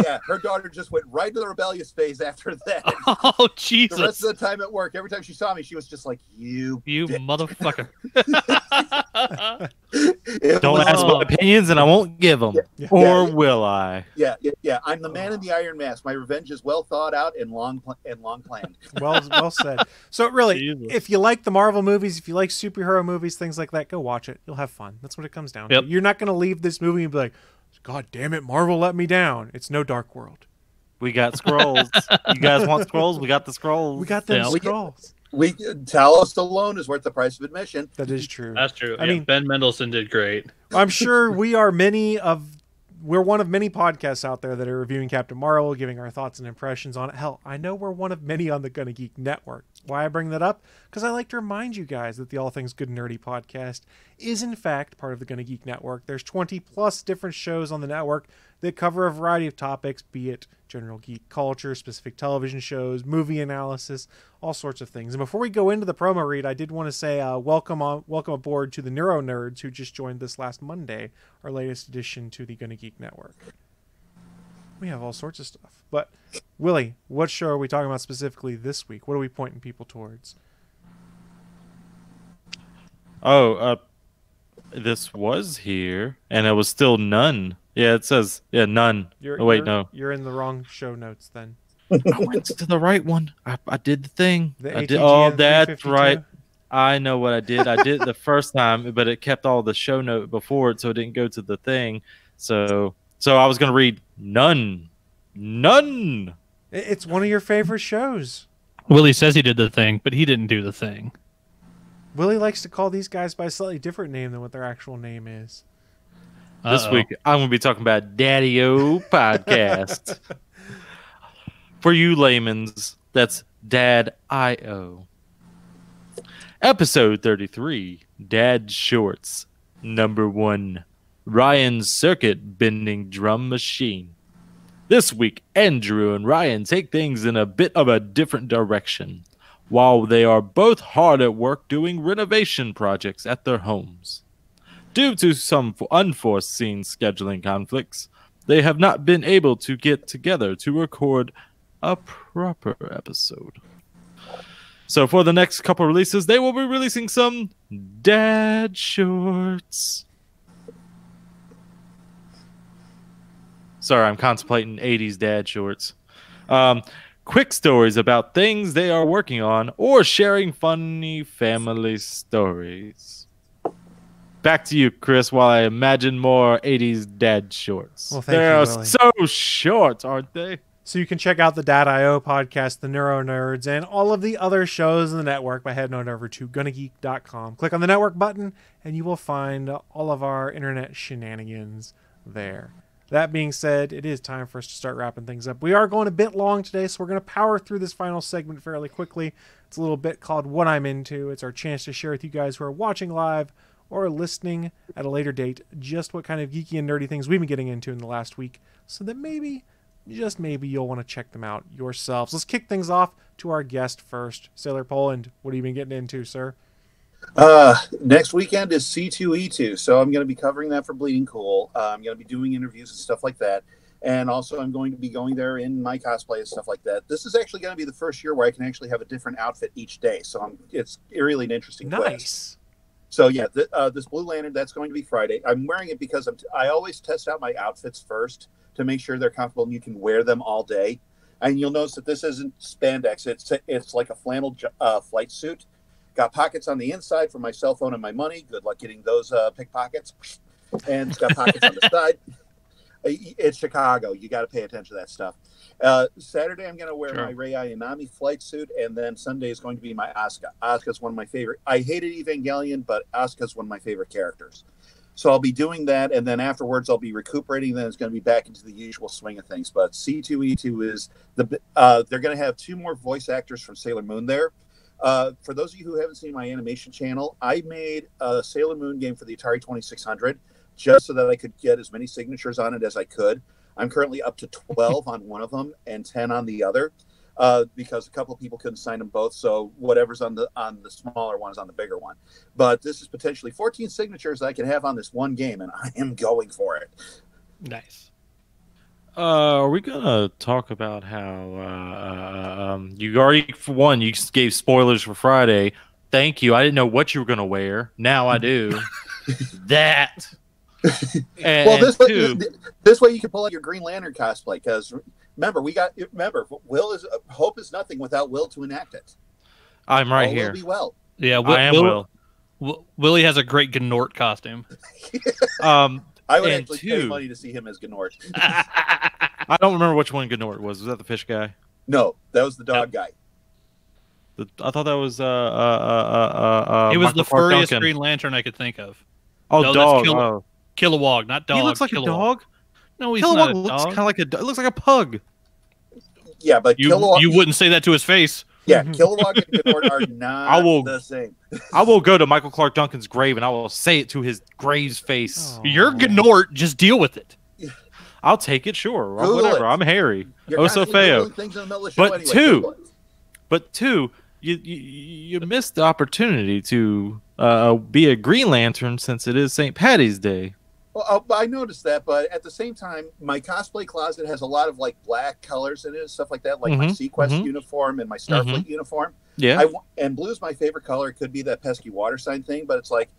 Yeah, her daughter just went right to the rebellious phase after that. Oh, Jesus. The rest of the time at work, every time she saw me, she was just like, you motherfucker. Don't ask my opinions and I won't give them. Or will I? Yeah. I'm the man in the iron mask. My revenge is well thought out and long planned. Well said. So really, if you like the Marvel movies, if you like superhero movies, things like that, go watch it. You'll have fun. That's what it comes down to. You're not going to leave this movie and be like, God damn it, Marvel let me down. It's no Dark World. We got scrolls. You guys want scrolls? We got the scrolls. We got them scrolls. Talos alone is worth the price of admission. That is true. That's true. I mean, Ben Mendelsohn did great. I'm sure we're one of many podcasts out there that are reviewing Captain Marvel, giving our thoughts and impressions on it. Hell, I know we're one of many on the Gonna Geek Network. Why I bring that up? Because I like to remind you guys that the All Things Good Nerdy podcast is in fact part of the Gonna Geek Network. There's 20 plus different shows on the network that cover a variety of topics, be it general geek culture, specific television shows, movie analysis, all sorts of things. And before we go into the promo read, I did want to say welcome aboard to the Neuro Nerds who just joined this last Monday, our latest addition to the Gonna Geek Network. We have all sorts of stuff. But, Willie, what show are we talking about specifically this week? What are we pointing people towards? This was here, and it was still none. Yeah, it says, none. No. You're in the wrong show notes then. I went to the right one. I did the thing. The I ATGN did. Oh, that's 352? right. I know what I did. I did it the first time, but it kept all the show note before it, so it didn't go to the thing. So I was going to read none. None. It's one of your favorite shows. Willie says he did the thing, but he didn't do the thing. Willie likes to call these guys by a slightly different name than what their actual name is. This week, I'm going to be talking about Daddy-O Podcast. For you layman's, that's Dad-I-O. Episode 33, Dad Shorts. Number 1, Ryan's Circuit Bending Drum Machine. This week, Andrew and Ryan take things in a bit of a different direction, while they are both hard at work doing renovation projects at their homes. Due to some unforeseen scheduling conflicts, they have not been able to get together to record a proper episode. So for the next couple releases, they will be releasing some Dad Shorts. Sorry, I'm contemplating 80s Dad Shorts. Quick stories about things they are working on or sharing funny family stories. Back to you, Chris, while I imagine more 80s Dad Shorts. Well, thank They're you, Willie. so short, aren't they? So you can check out the Dad.io podcast, the Neuro Nerds, and all of the other shows in the network by heading on over to GonnaGeek.com. Click on the network button, and you will find all of our internet shenanigans there. That being said, it is time for us to start wrapping things up. We are going a bit long today, so we're going to power through this final segment fairly quickly. It's a little bit called What I'm Into. It's our chance to share with you guys who are watching live or listening at a later date just what kind of geeky and nerdy things we've been getting into in the last week, so that maybe, just maybe, you'll want to check them out yourselves. Let's kick things off to our guest first. Sailor Poland, what have you been getting into, sir? Next weekend is C2E2, so I'm going to be covering that for Bleeding Cool. I'm going to be doing interviews and stuff like that, and also I'm going to be going there in my cosplay and stuff like that. This is actually going to be the first year where I can actually have a different outfit each day, so it's really an interesting quest. So yeah, this Blue Lantern, that's going to be Friday. I'm wearing it because I always test out my outfits first to make sure they're comfortable and you can wear them all day. And you'll notice that this isn't spandex; it's like a flannel flight suit. Got pockets on the inside for my cell phone and my money. Good luck getting those pickpockets. And it's got pockets on the side. It's Chicago. You got to pay attention to that stuff. Saturday, I'm going to wear my Rei Ayanami flight suit, and then Sunday is going to be my Asuka. Asuka's one of my favorite. I hated Evangelion, but Asuka's one of my favorite characters. So I'll be doing that, and then afterwards I'll be recuperating. Then it's going to be back into the usual swing of things. But C2E2 is they're going to have 2 more voice actors from Sailor Moon there. For those of you who haven't seen my animation channel, I made a Sailor Moon game for the Atari 2600 just so that I could get as many signatures on it as I could. I'm currently up to 12 on one of them and 10 on the other because a couple of people couldn't sign them both. So whatever's on the smaller one is on the bigger one. But this is potentially 14 signatures I can have on this one game, and I am going for it. Nice. Are we gonna talk about how you already, for one, you gave spoilers for Friday. Thank you. I didn't know what you were gonna wear. Now I do. That. And, well, this way you can pull out your Green Lantern cosplay because remember Will is hope is nothing without Will to enact it. I'm right All here. will be well. Yeah, I am Will. Willie has a great Gnort costume. I would actually pay money to see him as Gnort. I don't remember which one Gnort was. Was that the fish guy? No, that was the dog guy. I thought that was he was Michael the Clark furriest Duncan. Green Lantern I could think of. Oh, no, dog. Kilowog, not dog. He looks like Kilowog. a dog. No, he's Kilowog not a looks dog. kind of like a. It looks like a pug. Yeah, but You Kilowog, wouldn't say that to his face. Yeah, Kilowog and Gnort are not the same. I will go to Michael Clark Duncan's grave and I will say it to his grave's face. You're Gnort. Just deal with it. I'll take it. Sure, Google whatever. it. I'm Harry. You're Oso constantly Feo. Googling things in the middle of the show But anyway. two, Google it. But two, you missed the opportunity to be a Green Lantern since it is St. Patty's Day. Well, I noticed that, but at the same time, my cosplay closet has a lot of like black colors in it and stuff like that, like my Sequest uniform and my Starfleet uniform. Yeah. And blue's my favorite color. It could be that pesky water sign thing, but it's like,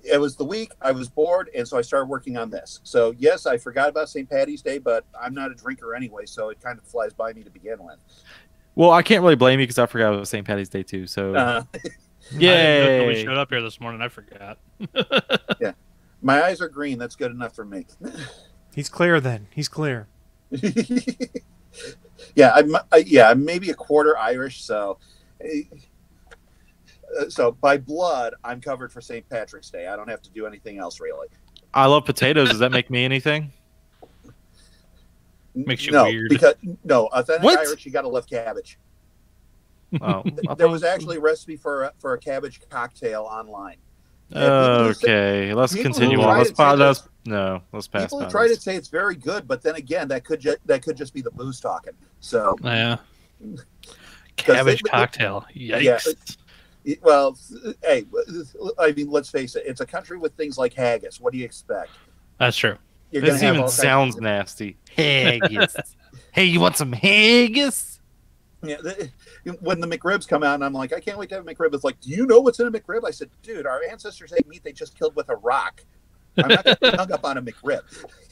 it was the week, I was bored, and so I started working on this. So, yes, I forgot about St. Patty's Day, but I'm not a drinker anyway, so it kind of flies by me to begin with. Well, I can't really blame you because I forgot it was St. Patty's Day too. So, yeah, when we showed up here this morning, I forgot. Yeah, my eyes are green. That's good enough for me. He's clear then. He's clear. Yeah, I'm maybe a quarter Irish, so by blood, I'm covered for St. Patrick's Day. I don't have to do anything else really. I love potatoes. Does that make me anything? Makes you no, weird. Because authentic What? Irish, you got to love cabbage. Oh, There was actually a recipe for a cabbage cocktail online. Okay, let's people continue who on. try Let's to pass. People by who try this. to say it's very good, but then again, that could just be the booze talking. So Yeah. Cabbage cocktail. Yikes. Yeah, well, hey, I mean, let's face it. It's a country with things like haggis. What do you expect? That's true. You're gonna This have even all kinds sounds of- nasty. Haggis. Hey, you want some haggis? Yeah, when the McRibs come out, and I'm like, I can't wait to have a McRib. It's like, do you know what's in a McRib? I said, dude, our ancestors ate meat they just killed with a rock. I'm not going to get hung up on a McRib.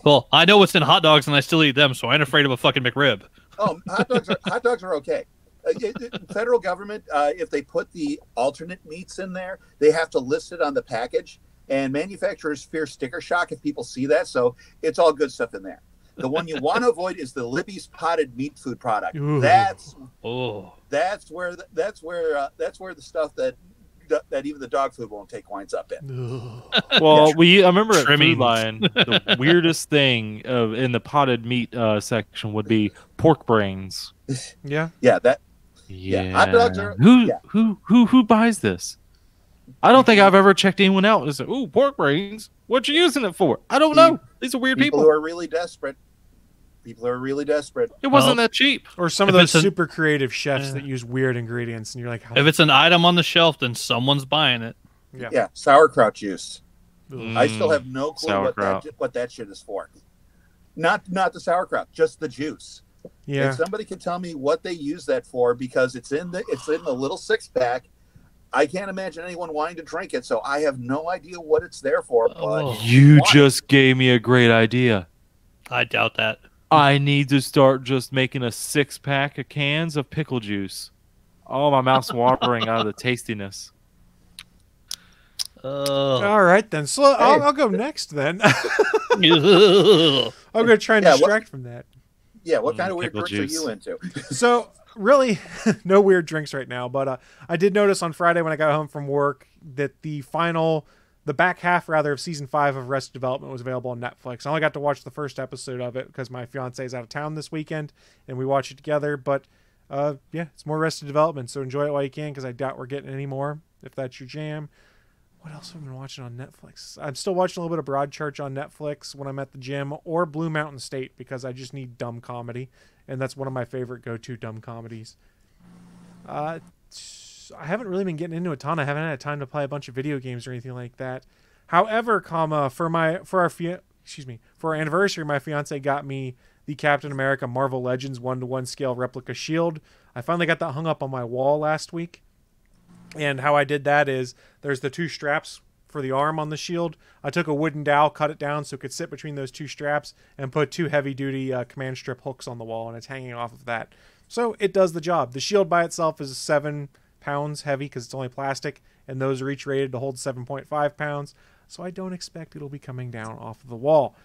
Well, I know what's in hot dogs, and I still eat them, so I ain't afraid of a fucking McRib. Oh, hot dogs are okay. Federal government, if they put the alternate meats in there, they have to list it on the package. And manufacturers fear sticker shock if people see that. So it's all good stuff in there. The one you want to avoid is the Libby's potted meat food product. Ooh. That's where the stuff that even the dog food won't take winds up in. Well, I remember at Trimmings. Food Lion, the weirdest thing in the potted meat section would be pork brains. Yeah. Yeah, Yeah. hot dogs are Who buys this? I don't think I've ever checked anyone out and said, "Ooh, pork brains. What you using it for?" I don't know. These are weird people people. who are really desperate. People who are really desperate. It wasn't that cheap. Or some of If those it's super creative chefs that use weird ingredients, and you're like, If it's an item on the shelf, then someone's buying it. Yeah, sauerkraut juice. Mm, I still have no clue sauerkraut. what that shit is for. Not the sauerkraut, just the juice. yeah. If somebody can tell me what they use that for, because it's in the little 6-pack. I can't imagine anyone wanting to drink it, so I have no idea what it's there for. But You why? just gave me a great idea. I doubt that. I need to start just making a 6-pack of cans of pickle juice. Oh, my mouth's watering out of the tastiness. All right, then. So I'll go next then. I'm Ugh. going to try and distract from that. Yeah, what kind of weird pickle drinks juice. are you into? So really, no weird drinks right now. But I did notice on Friday when I got home from work that the back half of season 5 of Arrested Development was available on Netflix. I only got to watch the first episode of it because my fiance is out of town this weekend and we watched it together. But yeah, it's more Arrested Development, so enjoy it while you can because I doubt we're getting any more if that's your jam. What else have I been watching on Netflix? I'm still watching a little bit of Broadchurch on Netflix when I'm at the gym, or Blue Mountain State because I just need dumb comedy, and that's one of my favorite go-to dumb comedies. I haven't really been getting into a ton. I haven't had time to play a bunch of video games or anything like that. However, for our anniversary, my fiance got me the Captain America Marvel Legends 1-to-1 scale replica shield. I finally got that hung up on my wall last week. And how I did that is there's the 2 straps for the arm on the shield. I took a wooden dowel, cut it down so it could sit between those 2 straps, and put 2 heavy-duty command strip hooks on the wall, and it's hanging off of that. So it does the job. The shield by itself is 7 pounds heavy because it's only plastic, and those are each rated to hold 7.5 pounds. So I don't expect it'll be coming down off of the wall.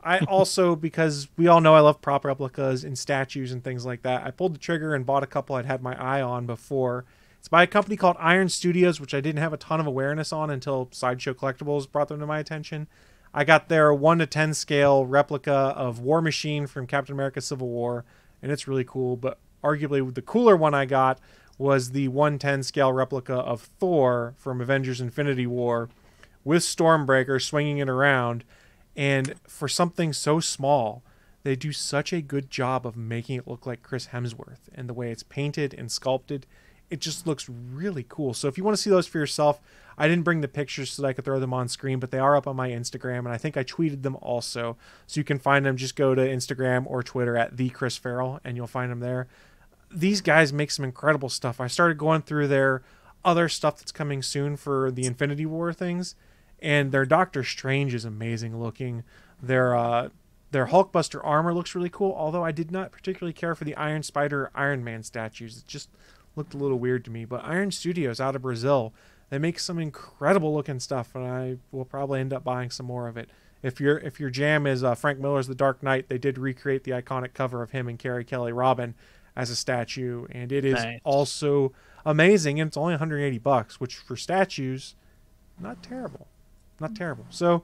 I also, because we all know I love prop replicas and statues and things like that, I pulled the trigger and bought a couple I'd had my eye on before. It's by a company called Iron Studios, which I didn't have a ton of awareness on until Sideshow Collectibles brought them to my attention. I got their 1-to-10 scale replica of War Machine from Captain America Civil War, and it's really cool. But arguably the cooler one I got was the 1/10 scale replica of Thor from Avengers Infinity War with Stormbreaker swinging it around. And for something so small, they do such a good job of making it look like Chris Hemsworth, and the way it's painted and sculpted, it just looks really cool. So if you want to see those for yourself, I didn't bring the pictures so that I could throw them on screen, but they are up on my Instagram, and I think I tweeted them also. So you can find them. Just go to Instagram or Twitter at @TheChrisFarrell, and you'll find them there. These guys make some incredible stuff. I started going through their other stuff that's coming soon for the Infinity War things, and their Doctor Strange is amazing looking. Their Hulkbuster armor looks really cool, although I did not particularly care for the Iron Spider or Iron Man statues. It just looked a little weird to me. But Iron Studios out of Brazil, they make some incredible looking stuff, and I will probably end up buying some more of it. If your jam is Frank Miller's The Dark Knight, they did recreate the iconic cover of him and Carrie Kelly Robin as a statue, and it is also amazing, and it's only $180, which for statues, not terrible. So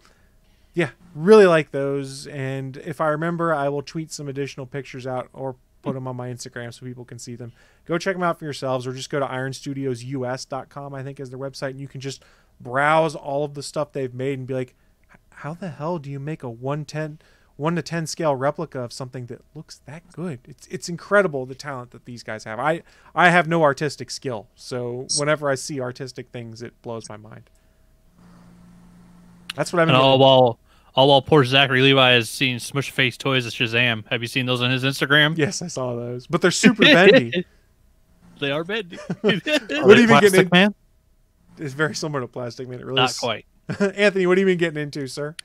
yeah, really like those, and if I remember, I will tweet some additional pictures out or put them on my Instagram so people can see them. Go check them out for yourselves, or just go to ironstudiosus.com, I think is their website, and you can just browse all of the stuff they've made and be like, how the hell do you make a 1 to 10 scale replica of something that looks that good? It's incredible, the talent that these guys have. I have no artistic skill, so whenever I see artistic things, it blows my mind. That's what I've been doing. All while poor Zachary Levi is seeing Smush Face toys as Shazam. Have you seen those on his Instagram? Yes, I saw those, but they're super bendy. They are bendy. What do you been getting into? Man? It's very similar to Plastic Man. It really Not is. quite. Anthony, what have you been getting into, sir?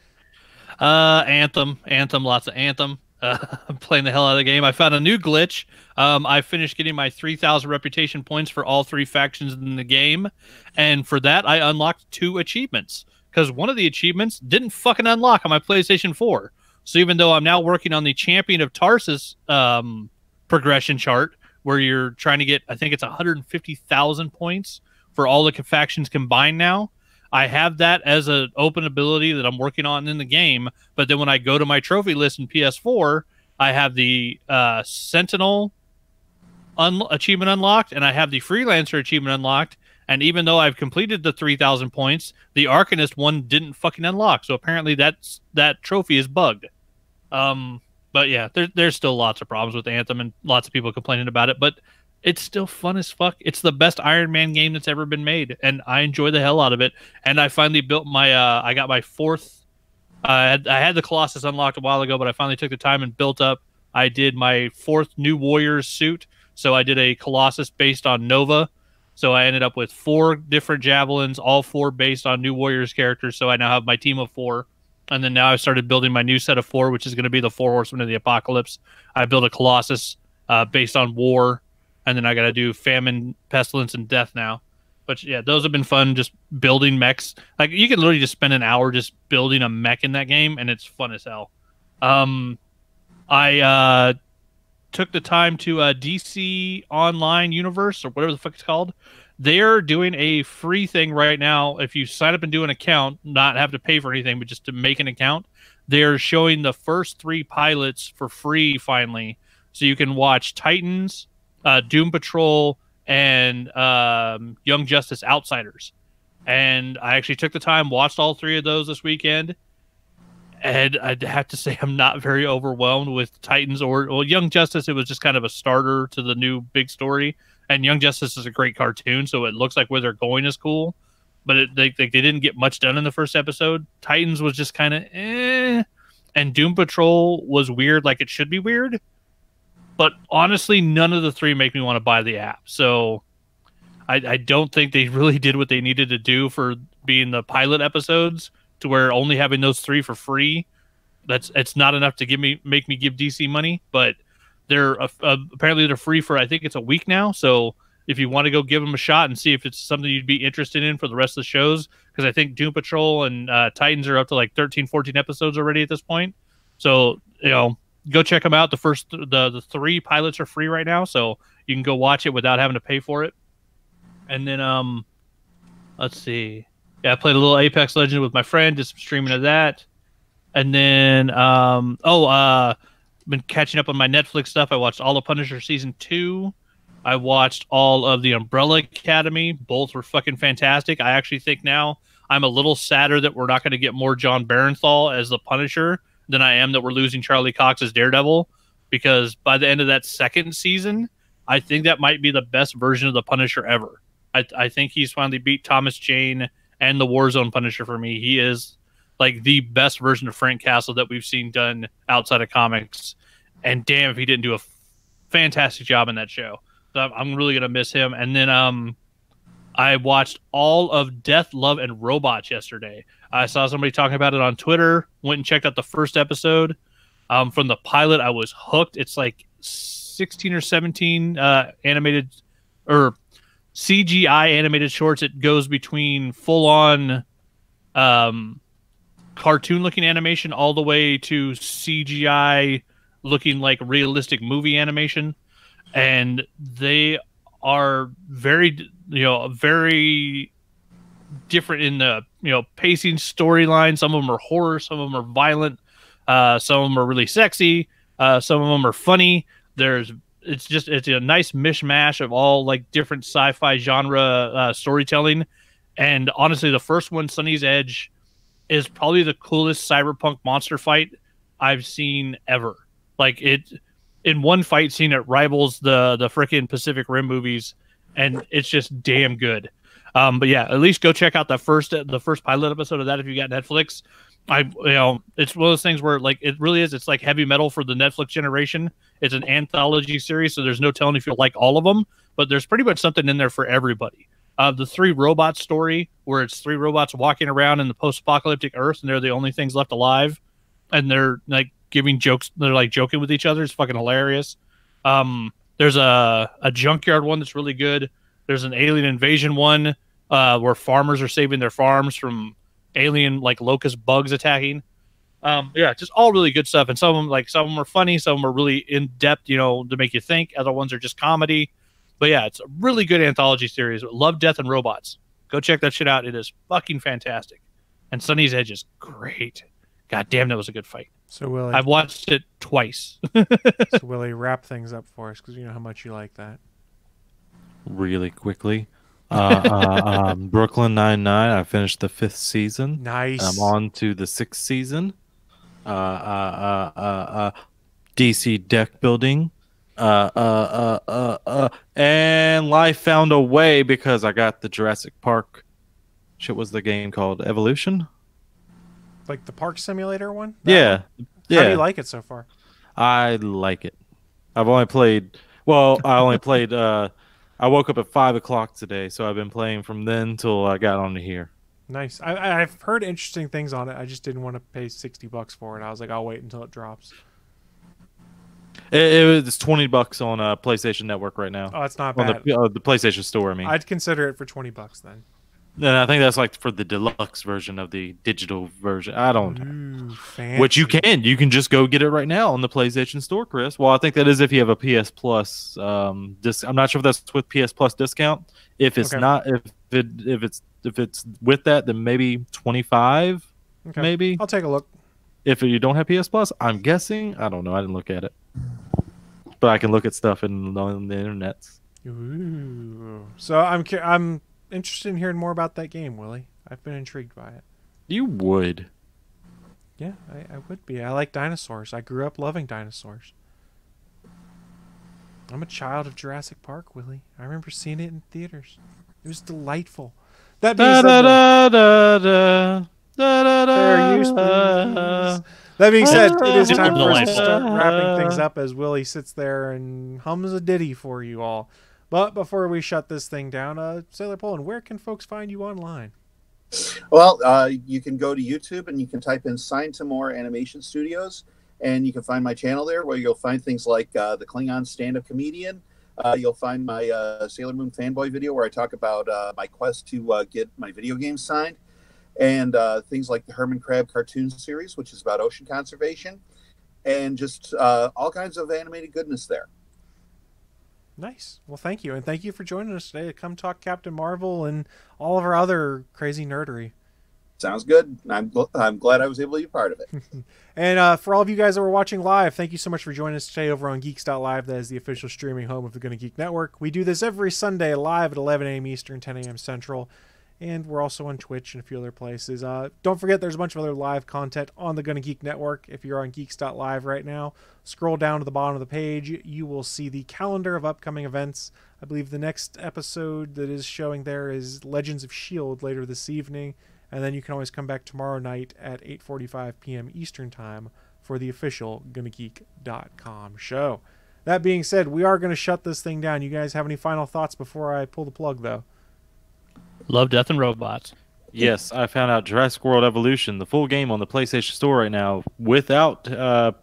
Anthem, lots of Anthem. I'm playing the hell out of the game. I found a new glitch. I finished getting my 3,000 reputation points for all 3 factions in the game, and for that, I unlocked 2 achievements. Because one of the achievements didn't fucking unlock on my PlayStation 4. So even though I'm now working on the Champion of Tarsus progression chart, where you're trying to get, I think it's 150,000 points for all the factions combined now, I have that as an open ability that I'm working on in the game. But then when I go to my trophy list in PS4, I have the Sentinel achievement unlocked, and I have the Freelancer achievement unlocked. And even though I've completed the 3,000 points, the Arcanist one didn't fucking unlock. So apparently that trophy is bugged. But yeah, there's still lots of problems with Anthem and lots of people complaining about it. But it's still fun as fuck. It's the best Iron Man game that's ever been made, and I enjoy the hell out of it. And I finally built my I got my 4th. I had the Colossus unlocked a while ago, but I finally took the time and built up. I did my 4th New Warriors suit. So I did a Colossus based on Nova. So I ended up with 4 different javelins, all 4 based on New Warriors characters. So I now have my team of 4. And then now I've started building my new set of 4, which is going to be the 4 Horsemen of the Apocalypse. I built a Colossus based on War. And then I got to do Famine, Pestilence, and Death now. But yeah, those have been fun, just building mechs. Like, you can literally just spend an hour just building a mech in that game, and it's fun as hell. I took the time to DC Online Universe, or whatever the fuck it's called. They're doing a free thing right now. If you sign up and do an account, not have to pay for anything, but just to make an account, they're showing the first 3 pilots for free finally. So you can watch Titans, Doom Patrol, and Young Justice Outsiders. And I actually took the time, watched all 3 of those this weekend. And I'd have to say I'm not very overwhelmed with Titans or Young Justice. It was just kind of a starter to the new big story. And Young Justice is a great cartoon, so it looks like where they're going is cool. But they didn't get much done in the first episode. Titans was just kind of eh. And Doom Patrol was weird, like it should be weird. But honestly, none of the 3 make me want to buy the app. So I don't think they really did what they needed to do for being the pilot episodes, to where only having those 3 for free, it's not enough to make me give DC money. But they're apparently they're free for, I think it's a week now. So if you want to go give them a shot and see if it's something you'd be interested in for the rest of the shows, because I think Doom Patrol and Titans are up to like 13, 14 episodes already at this point. So, go check them out. The 3 pilots are free right now, so you can go watch it without having to pay for it. And then let's see. Yeah, I played a little Apex Legends with my friend, did some streaming of that. And then been catching up on my Netflix stuff. I watched all of Punisher season 2. I watched all of the Umbrella Academy. Both were fucking fantastic. I actually think now I'm a little sadder that we're not going to get more John Barenthal as the Punisher, than I am that we're losing Charlie Cox as Daredevil, because by the end of that second season, I think that might be the best version of the Punisher ever. I think he's finally beat Thomas Jane and the Warzone Punisher for me. He is like the best version of Frank Castle that we've seen done outside of comics. And damn if he didn't do a fantastic job in that show. So I'm really going to miss him. And then I watched all of Death, Love, and Robots yesterday. I saw somebody talking about it on Twitter, went and checked out the first episode. From the pilot, I was hooked. It's like 16 or 17 animated or CGI animated shorts. It goes between full-on cartoon-looking animation all the way to CGI looking like realistic movie animation. And they are very, very different in the, pacing, storyline. Some of them are horror, some of them are violent, some of them are really sexy, some of them are funny. It's a nice mishmash of all like different sci-fi genre storytelling. And honestly, the first one, Sunny's Edge, is probably the coolest cyberpunk monster fight I've seen ever. Like in one fight scene, it rivals the freaking Pacific Rim movies, and it's just damn good. But yeah, at least go check out the first pilot episode of that if you got Netflix. It's one of those things where like it really is. It's like heavy metal for the Netflix generation. It's an anthology series, so there's no telling if you'll like all of them. But there's pretty much something in there for everybody. The 3 robots story, where it's 3 robots walking around in the post-apocalyptic Earth, and they're the only things left alive, and they're like giving jokes. They're like joking with each other. It's fucking hilarious. There's a junkyard one that's really good. There's an alien invasion one where farmers are saving their farms from alien like locust bugs attacking. Yeah, just all really good stuff. And some of them are funny, some of them are really in depth, to make you think. Other ones are just comedy. But yeah, it's a really good anthology series. Love, Death, and Robots. Go check that shit out. It is fucking fantastic. And Sunny's Edge is great. God damn, that was a good fight. So Willie, I've watched it twice. So Willie, wrap things up for us because you know how much you like that. Really quickly. Brooklyn Nine-Nine. I finished the 5th season. Nice. I'm on to the 6th season. DC deck building. And life found a way because I got the Jurassic Park. Shit, was the game called Evolution? Like the park simulator one? Yeah. Yeah. How do you like it so far? I like it. I've only played. Well, I only played. I woke up at 5 o'clock today, so I've been playing from then till I got onto here. Nice. I've heard interesting things on it. I just didn't want to pay $60 for it. I was like, I'll wait until it drops. It's $20 on PlayStation Network right now. Oh, that's not bad. On the PlayStation Store, I mean. I'd consider it for $20 then. And I think that's like for the deluxe version of the digital version. I don't know. Fancy. Which you can just go get it right now on the PlayStation Store, Chris. Well, I think that is if you have a PS Plus I'm not sure if that's with PS Plus discount. If it's not, if it's with that, then maybe 25. Okay. Maybe I'll take a look. If you don't have PS Plus, I'm guessing. I don't know. I didn't look at it, but I can look at stuff on the internet. Ooh. So I'm interested in hearing more about that game, Willie. I've been intrigued by it. You would. Yeah, I would be. I like dinosaurs. I grew up loving dinosaurs. I'm a child of Jurassic Park, Willie. I remember seeing it in theaters. It was delightful. That being said, it is time for us to start wrapping things up as Willie sits there and hums a ditty for you all. But before we shut this thing down, Sailor Poland, where can folks find you online? Well, you can go to YouTube and you can type in Sign to More Animation Studios, and you can find my channel there where you'll find things like the Klingon stand-up comedian. You'll find my Sailor Moon fanboy video where I talk about my quest to get my video games signed, and things like the Herman Crab cartoon series, which is about ocean conservation, and just all kinds of animated goodness there. Nice. Well, thank you. And thank you for joining us today to come talk Captain Marvel and all of our other crazy nerdery. Sounds good. I'm glad I was able to be part of it. And for all of you guys that were watching live, thank you so much for joining us today over on Geeks.live. That is the official streaming home of the Gonna Geek Network. We do this every Sunday live at 11 a.m. Eastern, 10 a.m. Central. And we're also on Twitch and a few other places. Don't forget, there's a bunch of other live content on the Gonna Geek Network. If you're on geeks.live right now, scroll down to the bottom of the page. You will see the calendar of upcoming events. I believe the next episode that is showing there is Legends of S.H.I.E.L.D. later this evening. And then you can always come back tomorrow night at 8:45 p.m. Eastern Time for the official GonnaGeek.com show. That being said, we are going to shut this thing down. You guys have any final thoughts before I pull the plug, though? Love, Death, and Robots. Yes, I found out Jurassic World Evolution, the full game on the PlayStation Store right now, without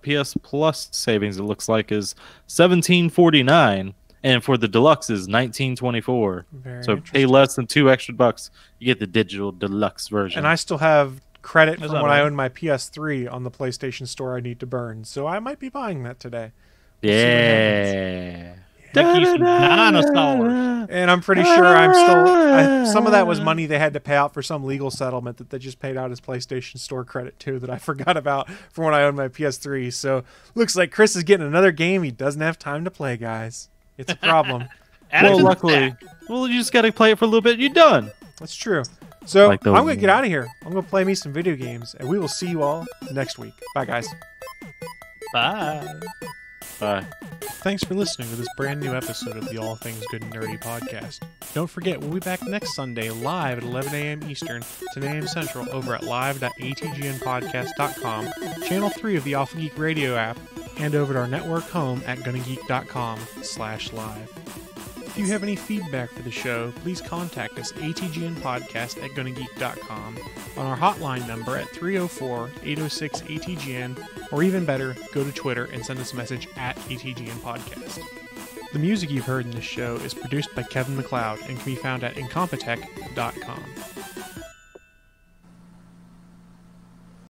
PS Plus savings, it looks like, is $17.49, and for the deluxe is $19.24. So pay less than $2 extra, you get the digital deluxe version. And I still have credit from when I owned my PS3 on the PlayStation Store I need to burn, so I might be buying that today. Yeah. Dinosaurs. And I'm pretty sure I'm still... some of that was money they had to pay out for some legal settlement that they just paid out as PlayStation Store credit too that I forgot about from when I owned my PS3. So looks like Chris is getting another game he doesn't have time to play, guys. It's a problem. Well, luckily, you just got to play it for a little bit. You're done. That's true. So I'm going to get out of here. I'm going to play me some video games, and we will see you all next week. Bye, guys. Bye. Bye. Thanks for listening to this brand new episode of the All Things Good and Nerdy podcast. Don't forget, we'll be back next Sunday live at 11 a.m. Eastern, 10 a.m. Central over at live.atgnpodcast.com, channel 3 of the Alpha Geek radio app, and over at our network home at gonnageek.com/live. If you have any feedback for the show, please contact us atgnpodcast@gonnageek.com, on our hotline number at 304-806-ATGN, or even better, go to Twitter and send us a message at ATGN Podcast. The music you've heard in this show is produced by Kevin MacLeod and can be found at incompetech.com.